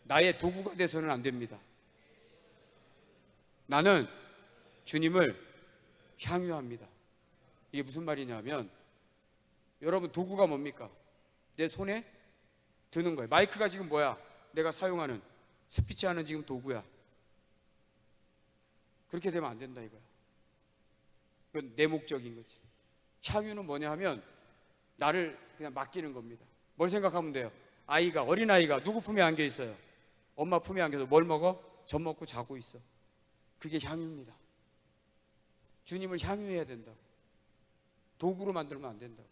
S2: 나의 도구가 돼서는 안 됩니다. 나는 주님을 향유합니다. 이게 무슨 말이냐면, 여러분 도구가 뭡니까? 내 손에 드는 거예요. 마이크가 지금 뭐야? 내가 사용하는, 스피치하는 지금 도구야. 그렇게 되면 안 된다 이거야. 그건 내 목적인 거지. 향유는 뭐냐 하면 나를 그냥 맡기는 겁니다. 뭘 생각하면 돼요? 아이가, 어린아이가 누구 품에 안겨 있어요? 엄마 품에 안겨서 뭘 먹어? 젖 먹고 자고 있어. 그게 향유입니다. 주님을 향유해야 된다고. 도구로 만들면 안 된다고.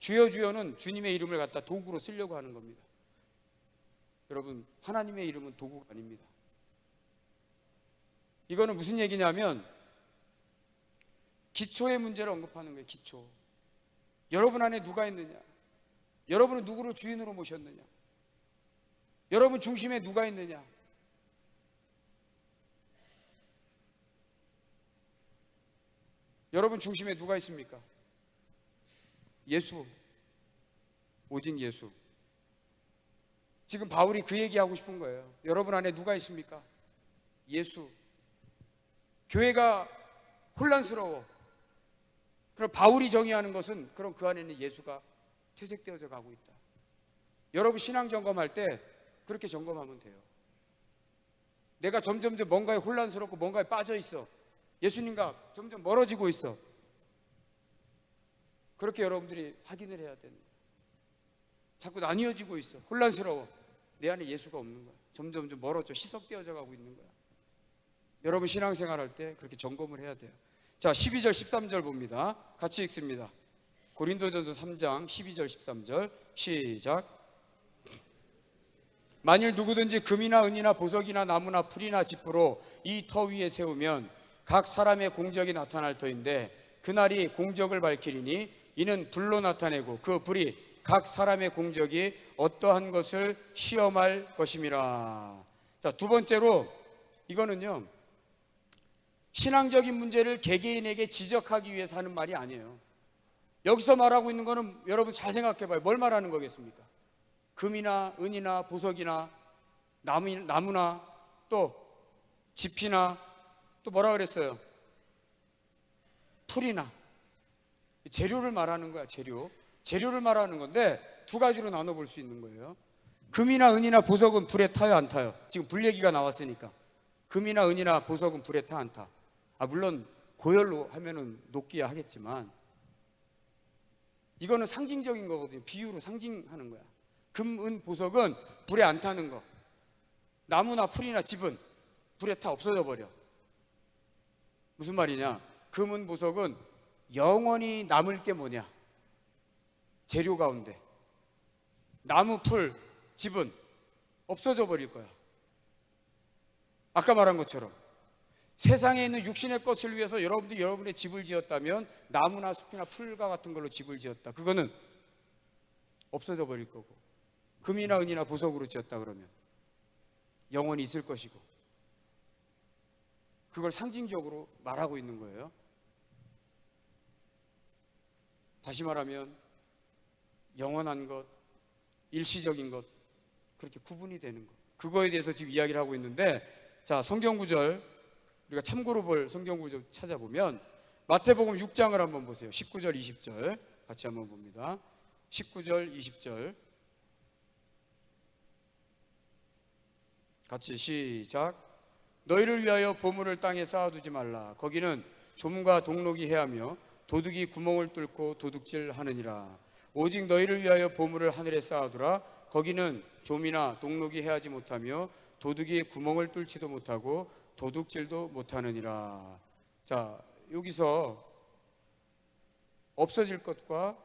S2: 주여 주여는 주님의 이름을 갖다 도구로 쓰려고 하는 겁니다. 여러분, 하나님의 이름은 도구가 아닙니다. 이거는 무슨 얘기냐면 기초의 문제를 언급하는 거예요. 기초. 여러분 안에 누가 있느냐? 여러분은 누구를 주인으로 모셨느냐? 여러분 중심에 누가 있느냐? 여러분 중심에 누가 있습니까? 예수. 오직 예수. 지금 바울이 그 얘기하고 싶은 거예요. 여러분 안에 누가 있습니까? 예수. 교회가 혼란스러워. 그럼 바울이 정의하는 것은, 그럼 그 안에는 예수가 퇴색되어져 가고 있다. 여러분 신앙 점검할 때 그렇게 점검하면 돼요. 내가 점점 뭔가에 혼란스럽고 뭔가에 빠져 있어. 예수님과 점점 멀어지고 있어. 그렇게 여러분들이 확인을 해야 됩니다. 자꾸 나뉘어지고 있어. 혼란스러워. 내 안에 예수가 없는 거야. 점점 멀어져. 희석되어져 가고 있는 거야. 여러분 신앙생활 할 때 그렇게 점검을 해야 돼요. 자, 12절 13절 봅니다. 같이 읽습니다. 고린도전서 3장 12절 13절 시작. 만일 누구든지 금이나 은이나 보석이나 나무나 풀이나 지푸로 이 터 위에 세우면 각 사람의 공적이 나타날 터인데 그날이 공적을 밝히리니 이는 불로 나타내고 그 불이 각 사람의 공적이 어떠한 것을 시험할 것임이라. 자, 두 번째로 이거는요, 신앙적인 문제를 개개인에게 지적하기 위해서 하는 말이 아니에요. 여기서 말하고 있는 거는 여러분 잘 생각해 봐요. 뭘 말하는 거겠습니까? 금이나 은이나 보석이나 나무나 또 집이나 또 뭐라 그랬어요? 풀이나 재료를 말하는 거야. 재료를 말하는 건데 두 가지로 나눠볼 수 있는 거예요. 금이나 은이나 보석은 불에 타요, 안 타요? 지금 불 얘기가 나왔으니까 금이나 은이나 보석은 불에 타, 안 타? 물론 고열로 하면은 녹기야 하겠지만 이거는 상징적인 거거든요. 비유로 상징하는 거야. 금, 은, 보석은 불에 안 타는 거. 나무나 풀이나 집은 불에 타 없어져 버려. 무슨 말이냐? 금, 은, 보석은 영원히 남을 게 뭐냐? 재료 가운데. 나무, 풀, 집은 없어져 버릴 거야. 아까 말한 것처럼 세상에 있는 육신의 것을 위해서 여러분들이 여러분의 집을 지었다면 나무나 숲이나 풀과 같은 걸로 집을 지었다. 그거는 없어져 버릴 거고, 금이나 은이나 보석으로 지었다 그러면 영원히 있을 것이고, 그걸 상징적으로 말하고 있는 거예요. 다시 말하면 영원한 것, 일시적인 것, 그렇게 구분이 되는 것, 그거에 대해서 지금 이야기를 하고 있는데, 자, 성경 구절 우리가 참고로 볼 성경 구절 찾아보면 마태복음 6장을 한번 보세요. 19절 20절 같이 한번 봅니다. 19절 20절 같이 시작. 너희를 위하여 보물을 땅에 쌓아두지 말라. 거기는 좀과 동록이 해하며 도둑이 구멍을 뚫고 도둑질하느니라. 오직 너희를 위하여 보물을 하늘에 쌓아두라. 거기는 좀이나 동록이 해하지 못하며 도둑이 구멍을 뚫지도 못하고 도둑질도 못하느니라. 자, 여기서 없어질 것과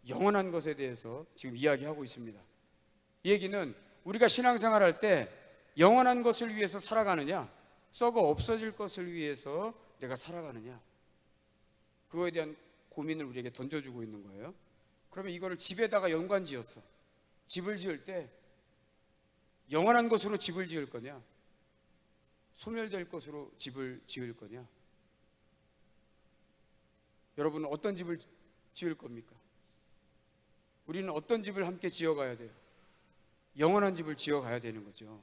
S2: 영원한 것에 대해서 지금 이야기하고 있습니다. 이 얘기는 우리가 신앙생활 할 때 영원한 것을 위해서 살아가느냐, 썩어 없어질 것을 위해서 내가 살아가느냐, 그거에 대한 고민을 우리에게 던져주고 있는 거예요. 그러면 이거를 집에다가 연관지었어. 집을 지을 때 영원한 것으로 집을 지을 거냐, 소멸될 것으로 집을 지을 거냐? 여러분은 어떤 집을 지을 겁니까? 우리는 어떤 집을 함께 지어가야 돼요? 영원한 집을 지어가야 되는 거죠.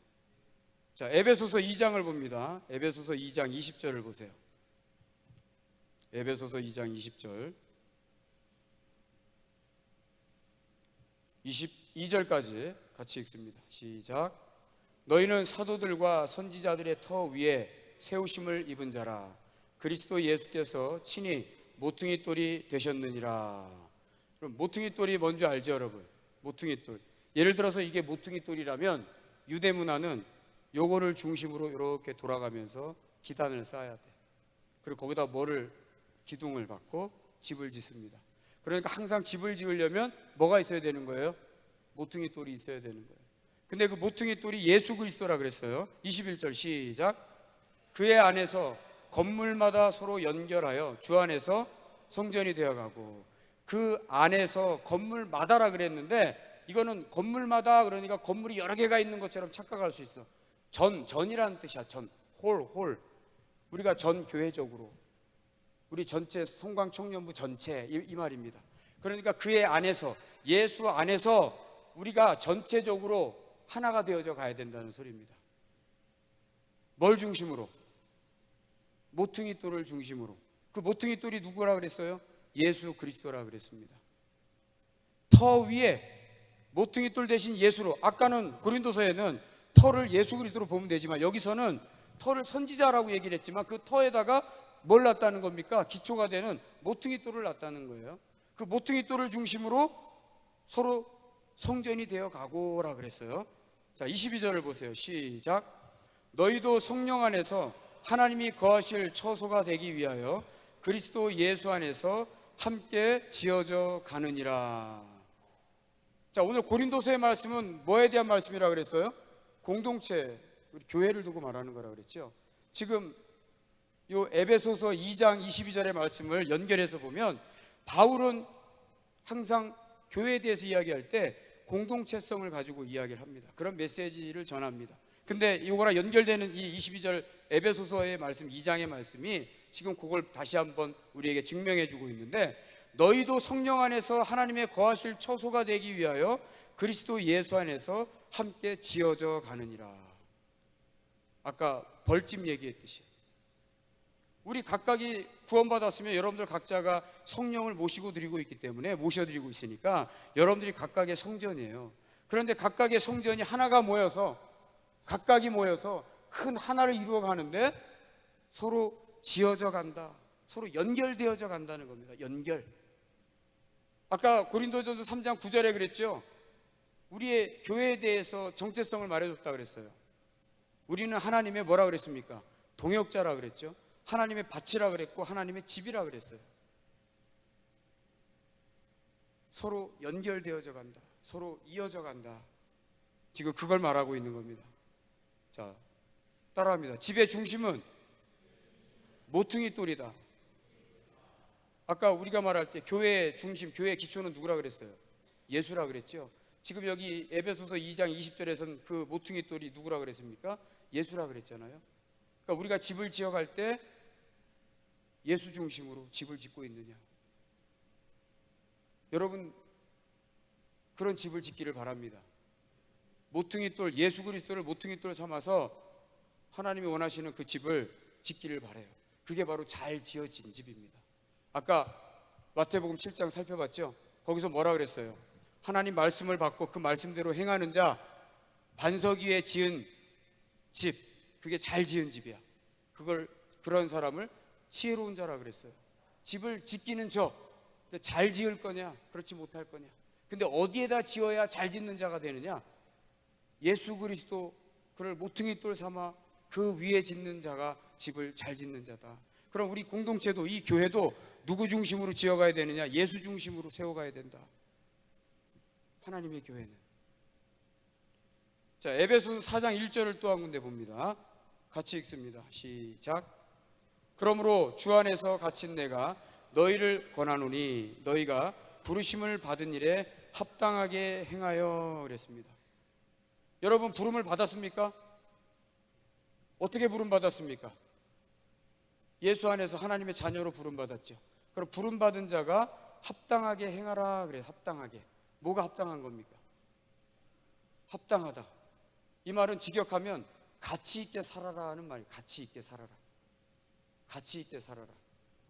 S2: 자, 에베소서 2장을 봅니다. 에베소서 2장 20절을 보세요. 에베소서 2장 20절 22절까지 같이 읽습니다. 시작. 너희는 사도들과 선지자들의 터 위에 세우심을 입은 자라. 그리스도 예수께서 친히 모퉁이 돌이 되셨느니라. 그럼 모퉁이 돌이 뭔지 알죠, 여러분? 모퉁이 돌. 예를 들어서 이게 모퉁이 돌이라면 유대 문화는 요거를 중심으로 이렇게 돌아가면서 기단을 쌓아야 돼. 그리고 거기다 기둥을 받고 집을 짓습니다. 그러니까 항상 집을 지으려면 뭐가 있어야 되는 거예요? 모퉁이 돌이 있어야 되는 거예요. 근데 그 모퉁이 돌이 예수 그리스도라 그랬어요. 21절 시작. 그의 안에서 건물마다 서로 연결하여 주 안에서 성전이 되어가고. 그 안에서 건물마다라 그랬는데 이거는 건물마다 그러니까 건물이 여러 개가 있는 것처럼 착각할 수 있어. 전이라는 뜻이야. 홀. 우리가 전 교회적으로 우리 전체 성광 청년부 전체 이 말입니다. 그러니까 그의 안에서 예수 안에서 우리가 전체적으로 하나가 되어져 가야 된다는 소리입니다. 뭘 중심으로? 모퉁이 돌을 중심으로. 그 모퉁이 돌이 누구라 그랬어요? 예수 그리스도라 그랬습니다. 터 위에 모퉁이 돌 대신 예수로. 아까는 고린도서에는 터를 예수 그리스도로 보면 되지만 여기서는 터를 선지자라고 얘기를 했지만 그 터에다가 뭘 놨다는 겁니까? 기초가 되는 모퉁이 돌을 놨다는 거예요. 그 모퉁이 돌을 중심으로 서로 성전이 되어 가고라 그랬어요. 자, 22절을 보세요. 시작. 너희도 성령 안에서 하나님이 거하실 처소가 되기 위하여 그리스도 예수 안에서 함께 지어져 가느니라. 자, 오늘 고린도서의 말씀은 뭐에 대한 말씀이라 그랬어요? 공동체, 우리 교회를 두고 말하는 거라 그랬죠. 지금 요 에베소서 2장 22절의 말씀을 연결해서 보면 바울은 항상 교회에 대해서 이야기할 때 공동체성을 가지고 이야기를 합니다. 그런 메시지를 전합니다. 근데 이거랑 연결되는 이 22절 에베소서의 말씀 2장의 말씀이 지금 그걸 다시 한번 우리에게 증명해 주고 있는데 너희도 성령 안에서 하나님의 거하실 처소가 되기 위하여 그리스도 예수 안에서 함께 지어져 가느니라. 아까 벌집 얘기했듯이 우리 각각이 구원받았으면 여러분들 각자가 성령을 모시고 드리고 있기 때문에 모셔드리고 있으니까 여러분들이 각각의 성전이에요. 그런데 각각의 성전이 하나가 모여서 각각이 모여서 큰 하나를 이루어 가는데 서로 지어져 간다. 서로 연결되어져 간다는 겁니다. 연결. 아까 고린도전서 3장 9절에 그랬죠. 우리의 교회에 대해서 정체성을 말해줬다 그랬어요. 우리는 하나님의 뭐라 그랬습니까? 동역자라 그랬죠. 하나님의 밭이라 그랬고 하나님의 집이라 그랬어요. 서로 연결되어져 간다. 서로 이어져 간다. 지금 그걸 말하고 있는 겁니다. 자, 따라합니다. 집의 중심은 모퉁이 돌이다. 아까 우리가 말할 때 교회의 중심, 교회의 기초는 누구라 그랬어요? 예수라 그랬죠. 지금 여기 에베소서 2장 20절에서는 그 모퉁이 돌이 누구라 그랬습니까? 예수라 그랬잖아요. 그러니까 우리가 집을 지어갈 때 예수 중심으로 집을 짓고 있느냐? 여러분 그런 집을 짓기를 바랍니다. 모퉁이 돌, 예수 그리스도를 모퉁이 돌 삼아서 하나님이 원하시는 그 집을 짓기를 바라요. 그게 바로 잘 지어진 집입니다. 아까 마태복음 7장 살펴봤죠? 거기서 뭐라 그랬어요? 하나님 말씀을 받고 그 말씀대로 행하는 자, 반석 위에 지은 집, 그게 잘 지은 집이야. 그런 사람을 지혜로운 자라 그랬어요. 집을 짓기는 잘 지을 거냐, 그렇지 못할 거냐. 근데 어디에다 지어야 잘 짓는 자가 되느냐? 예수 그리스도 그를 모퉁이 돌 삼아 그 위에 짓는 자가 집을 잘 짓는 자다. 그럼 우리 공동체도, 이 교회도 누구 중심으로 지어가야 되느냐? 예수 중심으로 세워가야 된다. 하나님의 교회는. 자, 에베소서 4장 1절을 또 한 군데 봅니다. 같이 읽습니다. 시작. 그러므로 주 안에서 갇힌 내가 너희를 권하노니 너희가 부르심을 받은 일에 합당하게 행하여 그랬습니다. 여러분 부름을 받았습니까? 어떻게 부름 받았습니까? 예수 안에서 하나님의 자녀로 부름 받았죠. 그럼 부름 받은 자가 합당하게 행하라 그래요. 합당하게. 뭐가 합당한 겁니까? 합당하다. 이 말은 직역하면 가치 있게 살아라 하는 말이에요. 가치 있게 살아라. 가치 있게 살아라.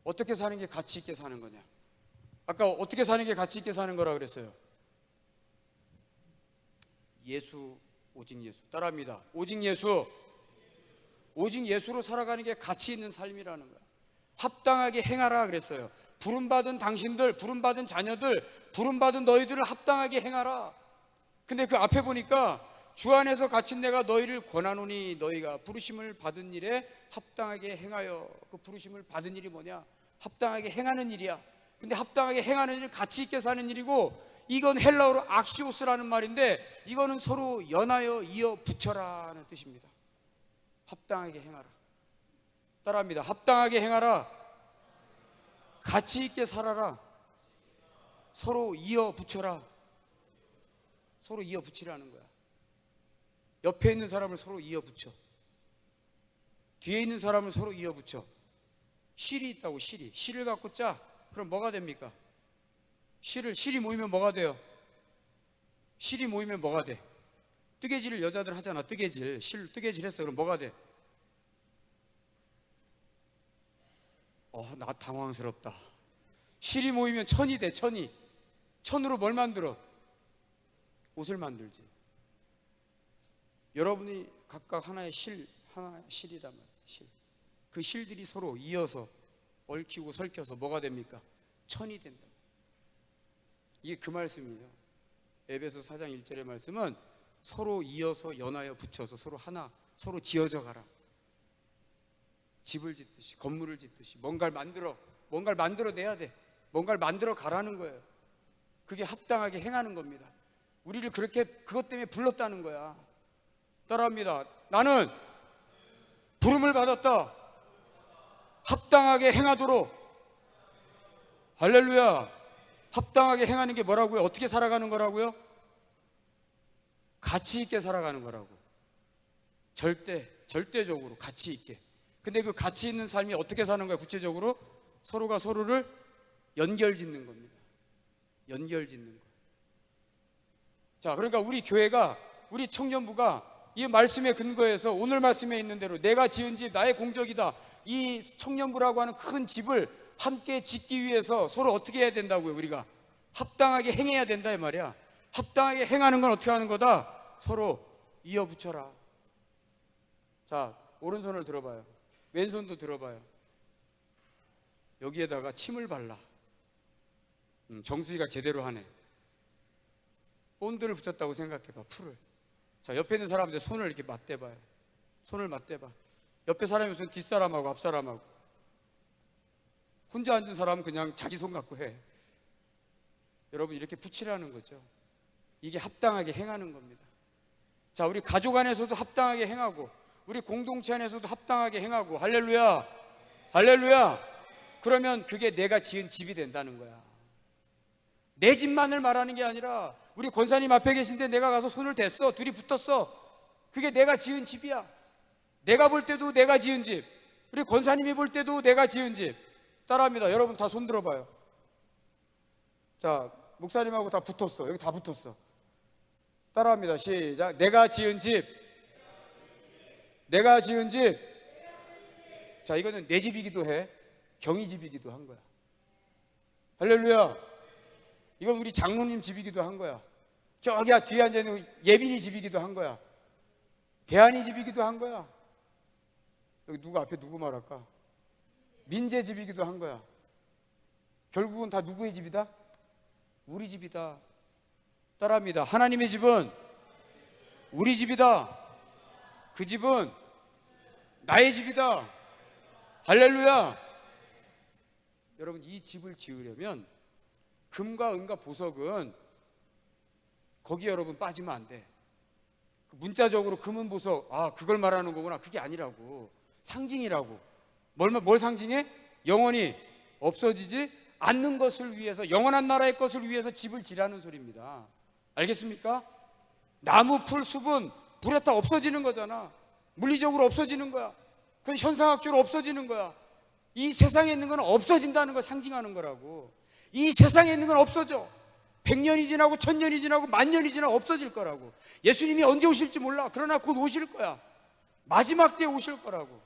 S2: 어떻게 사는 게 가치 있게 사는 거냐? 아까 어떻게 사는 게 가치 있게 사는 거라 그랬어요? 예수, 오직 예수. 따라합니다. 오직 예수. 오직 예수로 살아가는 게 가치 있는 삶이라는 거야. 합당하게 행하라 그랬어요. 부름받은 당신들, 부름받은 자녀들, 부름받은 너희들을 합당하게 행하라. 근데 그 앞에 보니까 주 안에서 갇힌 내가 너희를 권하노니 너희가 부르심을 받은 일에 합당하게 행하여. 그 부르심을 받은 일이 뭐냐? 합당하게 행하는 일이야. 근데 합당하게 행하는 일은 가치 있게 사는 일이고, 이건 헬라어로 악시오스라는 말인데 이거는 서로 연하여 이어 붙여라는 뜻입니다. 합당하게 행하라. 따라합니다. 합당하게 행하라. 가치 있게 살아라. 서로 이어 붙여라. 서로 이어 붙이라는 거야. 옆에 있는 사람을 서로 이어 붙여. 뒤에 있는 사람을 서로 이어 붙여. 실이 있다고, 실이. 실을 갖고 짜. 그럼 뭐가 됩니까? 실이 모이면 뭐가 돼요? 실이 모이면 뭐가 돼? 뜨개질을 여자들 하잖아. 뜨개질. 실 뜨개질 했어. 그럼 뭐가 돼? 나 당황스럽다. 실이 모이면 천이 돼. 천이. 천으로 뭘 만들어? 옷을 만들지. 여러분이 각각 하나의 실이란 말이에요. 실. 그 실들이 서로 이어서 얽히고 설켜서 뭐가 됩니까? 천이 된다. 이게 그 말씀이에요. 에베소 4장 1절의 말씀은 서로 이어서 연하여 붙여서 서로 하나, 서로 지어져 가라. 집을 짓듯이, 건물을 짓듯이 뭔가를 만들어내야 돼. 뭔가를 만들어 가라는 거예요. 그게 합당하게 행하는 겁니다. 우리를 그렇게 그것 때문에 불렀다는 거야. 따라합니다. 나는 부름을 받았다. 합당하게 행하도록. 할렐루야. 합당하게 행하는 게 뭐라고요? 어떻게 살아가는 거라고요? 가치 있게 살아가는 거라고. 절대적으로 가치 있게. 근데 그 가치 있는 삶이 어떻게 사는 거야? 구체적으로 서로가 서로를 연결짓는 겁니다. 연결짓는 거. 자, 그러니까 우리 교회가, 우리 청년부가 이 말씀에 근거해서 오늘 말씀에 있는 대로 내가 지은 집 나의 공적이다. 이 청년부라고 하는 큰 집을 함께 짓기 위해서 서로 어떻게 해야 된다고요? 우리가 합당하게 행해야 된다 이 말이야. 합당하게 행하는 건 어떻게 하는 거다? 서로 이어붙여라. 자, 오른손을 들어봐요. 왼손도 들어봐요. 여기에다가 침을 발라. 정수기가 제대로 하네. 본드를 붙였다고 생각해봐. 풀을. 자, 옆에 있는 사람한테 손을 이렇게 맞대봐요. 손을 맞대봐. 옆에 사람이 무슨 뒷사람하고 앞사람하고. 혼자 앉은 사람은 그냥 자기 손 갖고 해. 여러분, 이렇게 붙이라는 거죠. 이게 합당하게 행하는 겁니다. 자, 우리 가족 안에서도 합당하게 행하고, 우리 공동체 안에서도 합당하게 행하고. 할렐루야. 할렐루야. 그러면 그게 내가 지은 집이 된다는 거야. 내 집만을 말하는 게 아니라 우리 권사님 앞에 계신데 내가 가서 손을 댔어. 둘이 붙었어. 그게 내가 지은 집이야. 내가 볼 때도 내가 지은 집, 우리 권사님이 볼 때도 내가 지은 집. 따라합니다. 여러분 다 손 들어봐요. 자, 목사님하고 다 붙었어. 여기 다 붙었어. 따라합니다. 시작. 내가 지은 집. 내가 지은 집. 자, 이거는 내 집이기도 해. 경희 집이기도 한 거야. 할렐루야. 이건 우리 장로님 집이기도 한 거야. 저기 뒤에 앉아있는 예빈이 집이기도 한 거야. 대한이 집이기도 한 거야. 여기 누구 앞에 누구 말할까? 민재 집이기도 한 거야. 결국은 다 누구의 집이다? 우리 집이다. 따라합니다. 하나님의 집은 우리 집이다. 그 집은 나의 집이다. 할렐루야. 여러분, 이 집을 지으려면 금과 은과 보석은 거기 여러분 빠지면 안 돼. 문자적으로 금은 보석, 그걸 말하는 거구나. 그게 아니라고. 상징이라고. 뭘 상징해? 영원히 없어지지 않는 것을 위해서, 영원한 나라의 것을 위해서 집을 지라는 소리입니다. 알겠습니까? 나무, 풀, 숲은 불에 타 없어지는 거잖아. 물리적으로 없어지는 거야. 그건 현상학적으로 없어지는 거야. 이 세상에 있는 건 없어진다는 걸 상징하는 거라고. 이 세상에 있는 건 없어져. 100년이 지나고 1000년이 지나고 10,000년이 지나고 없어질 거라고. 예수님이 언제 오실지 몰라. 그러나 곧 오실 거야. 마지막 때에 오실 거라고.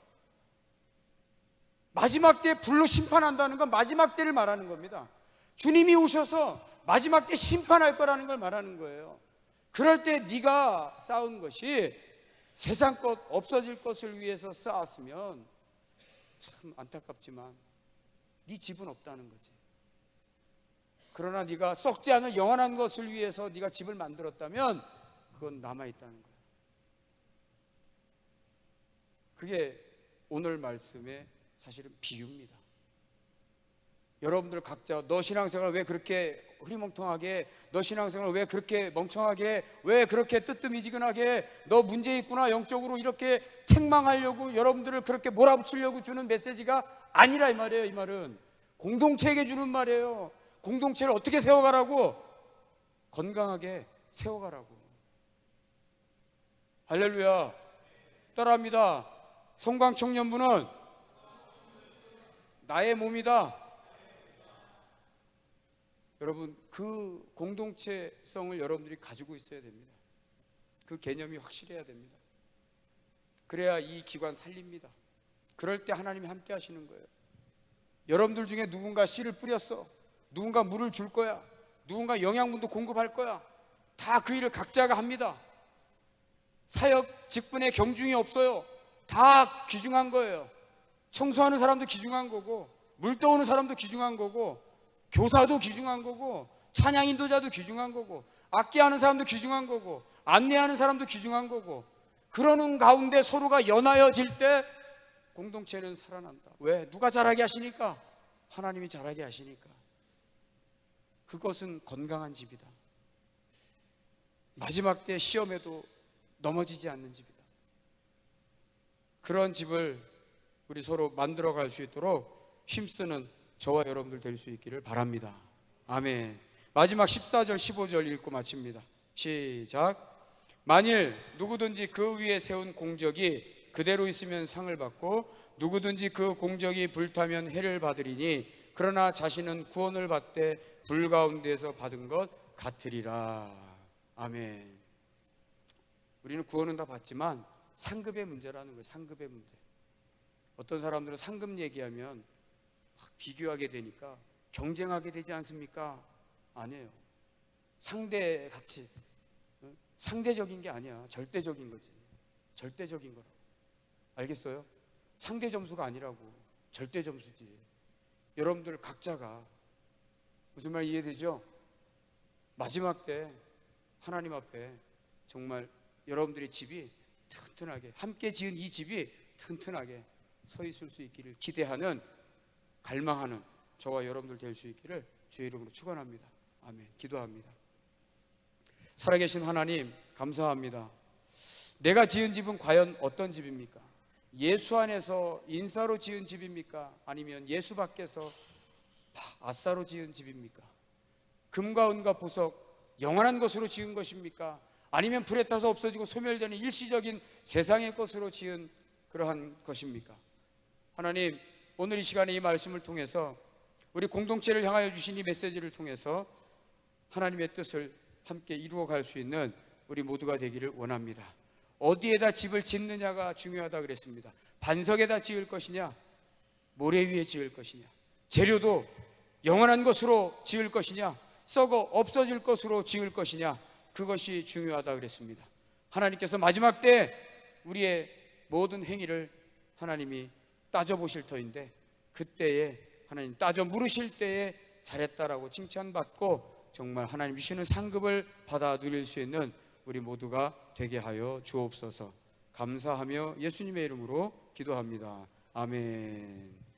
S2: 마지막 때에 불로 심판한다는 건 마지막 때를 말하는 겁니다. 주님이 오셔서 마지막 때 심판할 거라는 걸 말하는 거예요. 그럴 때 네가 쌓은 것이 세상 것, 없어질 것을 위해서 쌓았으면 참 안타깝지만 네 집은 없다는 거지. 그러나 네가 썩지 않은 영원한 것을 위해서 네가 집을 만들었다면 그건 남아있다는 거야. 그게 오늘 말씀의 사실은 비유입니다. 여러분들 각자 너 신앙생활 왜 그렇게 흐리멍텅하게, 너 신앙생활 왜 그렇게 멍청하게, 왜 그렇게 뜨뜻미지근하게, 너 문제 있구나 영적으로, 이렇게 책망하려고 여러분들을 그렇게 몰아붙이려고 주는 메시지가 아니라 이 말이에요. 이 말은 공동체에게 주는 말이에요. 공동체를 어떻게 세워가라고? 건강하게 세워가라고. 할렐루야. 따라합니다. 성광청년부는 나의 몸이다. 여러분, 그 공동체성을 여러분들이 가지고 있어야 됩니다. 그 개념이 확실해야 됩니다. 그래야 이 기관 살립니다. 그럴 때 하나님이 함께 하시는 거예요. 여러분들 중에 누군가 씨를 뿌렸어. 누군가 물을 줄 거야. 누군가 영양분도 공급할 거야. 다 그 일을 각자가 합니다. 사역 직분에 경중이 없어요. 다 귀중한 거예요. 청소하는 사람도 귀중한 거고, 물 떠오는 사람도 귀중한 거고, 교사도 귀중한 거고, 찬양 인도자도 귀중한 거고, 악기하는 사람도 귀중한 거고, 안내하는 사람도 귀중한 거고, 그러는 가운데 서로가 연하여질 때 공동체는 살아난다. 왜? 누가 잘하게 하시니까? 하나님이 잘하게 하시니까. 그것은 건강한 집이다. 마지막 때 시험에도 넘어지지 않는 집이다. 그런 집을 우리 서로 만들어갈 수 있도록 힘쓰는 저와 여러분들 될 수 있기를 바랍니다. 아멘. 마지막 14절 15절 읽고 마칩니다. 시작. 만일 누구든지 그 위에 세운 공적이 그대로 있으면 상을 받고 누구든지 그 공적이 불타면 해를 받으리니 그러나 자신은 구원을 받되 불 가운데서 받은 것 같으리라. 아멘. 우리는 구원은 다 받지만 상급의 문제라는 거예요. 상급의 문제. 어떤 사람들은 상급 얘기하면 비교하게 되니까 경쟁하게 되지 않습니까? 아니에요. 상대 가치, 상대적인 게 아니야. 절대적인 거지. 절대적인 거라고. 알겠어요? 상대 점수가 아니라고. 절대 점수지. 여러분들 각자가, 무슨 말 이해되죠? 마지막 때 하나님 앞에 정말 여러분들의 집이 튼튼하게, 함께 지은 이 집이 튼튼하게 서 있을 수 있기를 기대하는, 갈망하는 저와 여러분들 될 수 있기를 주의 이름으로 축원합니다. 아멘. 기도합니다. 살아계신 하나님, 감사합니다. 내가 지은 집은 과연 어떤 집입니까? 예수 안에서 인사로 지은 집입니까? 아니면 예수 밖에서 아싸로 지은 집입니까? 금과 은과 보석, 영원한 것으로 지은 것입니까? 아니면 불에 타서 없어지고 소멸되는 일시적인 세상의 것으로 지은 그러한 것입니까? 하나님, 오늘 이 시간에 이 말씀을 통해서 우리 공동체를 향하여 주신 이 메시지를 통해서 하나님의 뜻을 함께 이루어갈 수 있는 우리 모두가 되기를 원합니다. 어디에다 집을 짓느냐가 중요하다 그랬습니다. 반석에다 지을 것이냐, 모래 위에 지을 것이냐, 재료도 영원한 것으로 지을 것이냐, 썩어 없어질 것으로 지을 것이냐, 그것이 중요하다 그랬습니다. 하나님께서 마지막 때 우리의 모든 행위를 하나님이 따져보실 터인데, 그때에 하나님 따져 물으실 때에 잘했다라고 칭찬받고 정말 하나님 주시는 상급을 받아 누릴 수 있는 우리 모두가 되게 하여 주옵소서. 감사하며 예수님의 이름으로 기도합니다. 아멘.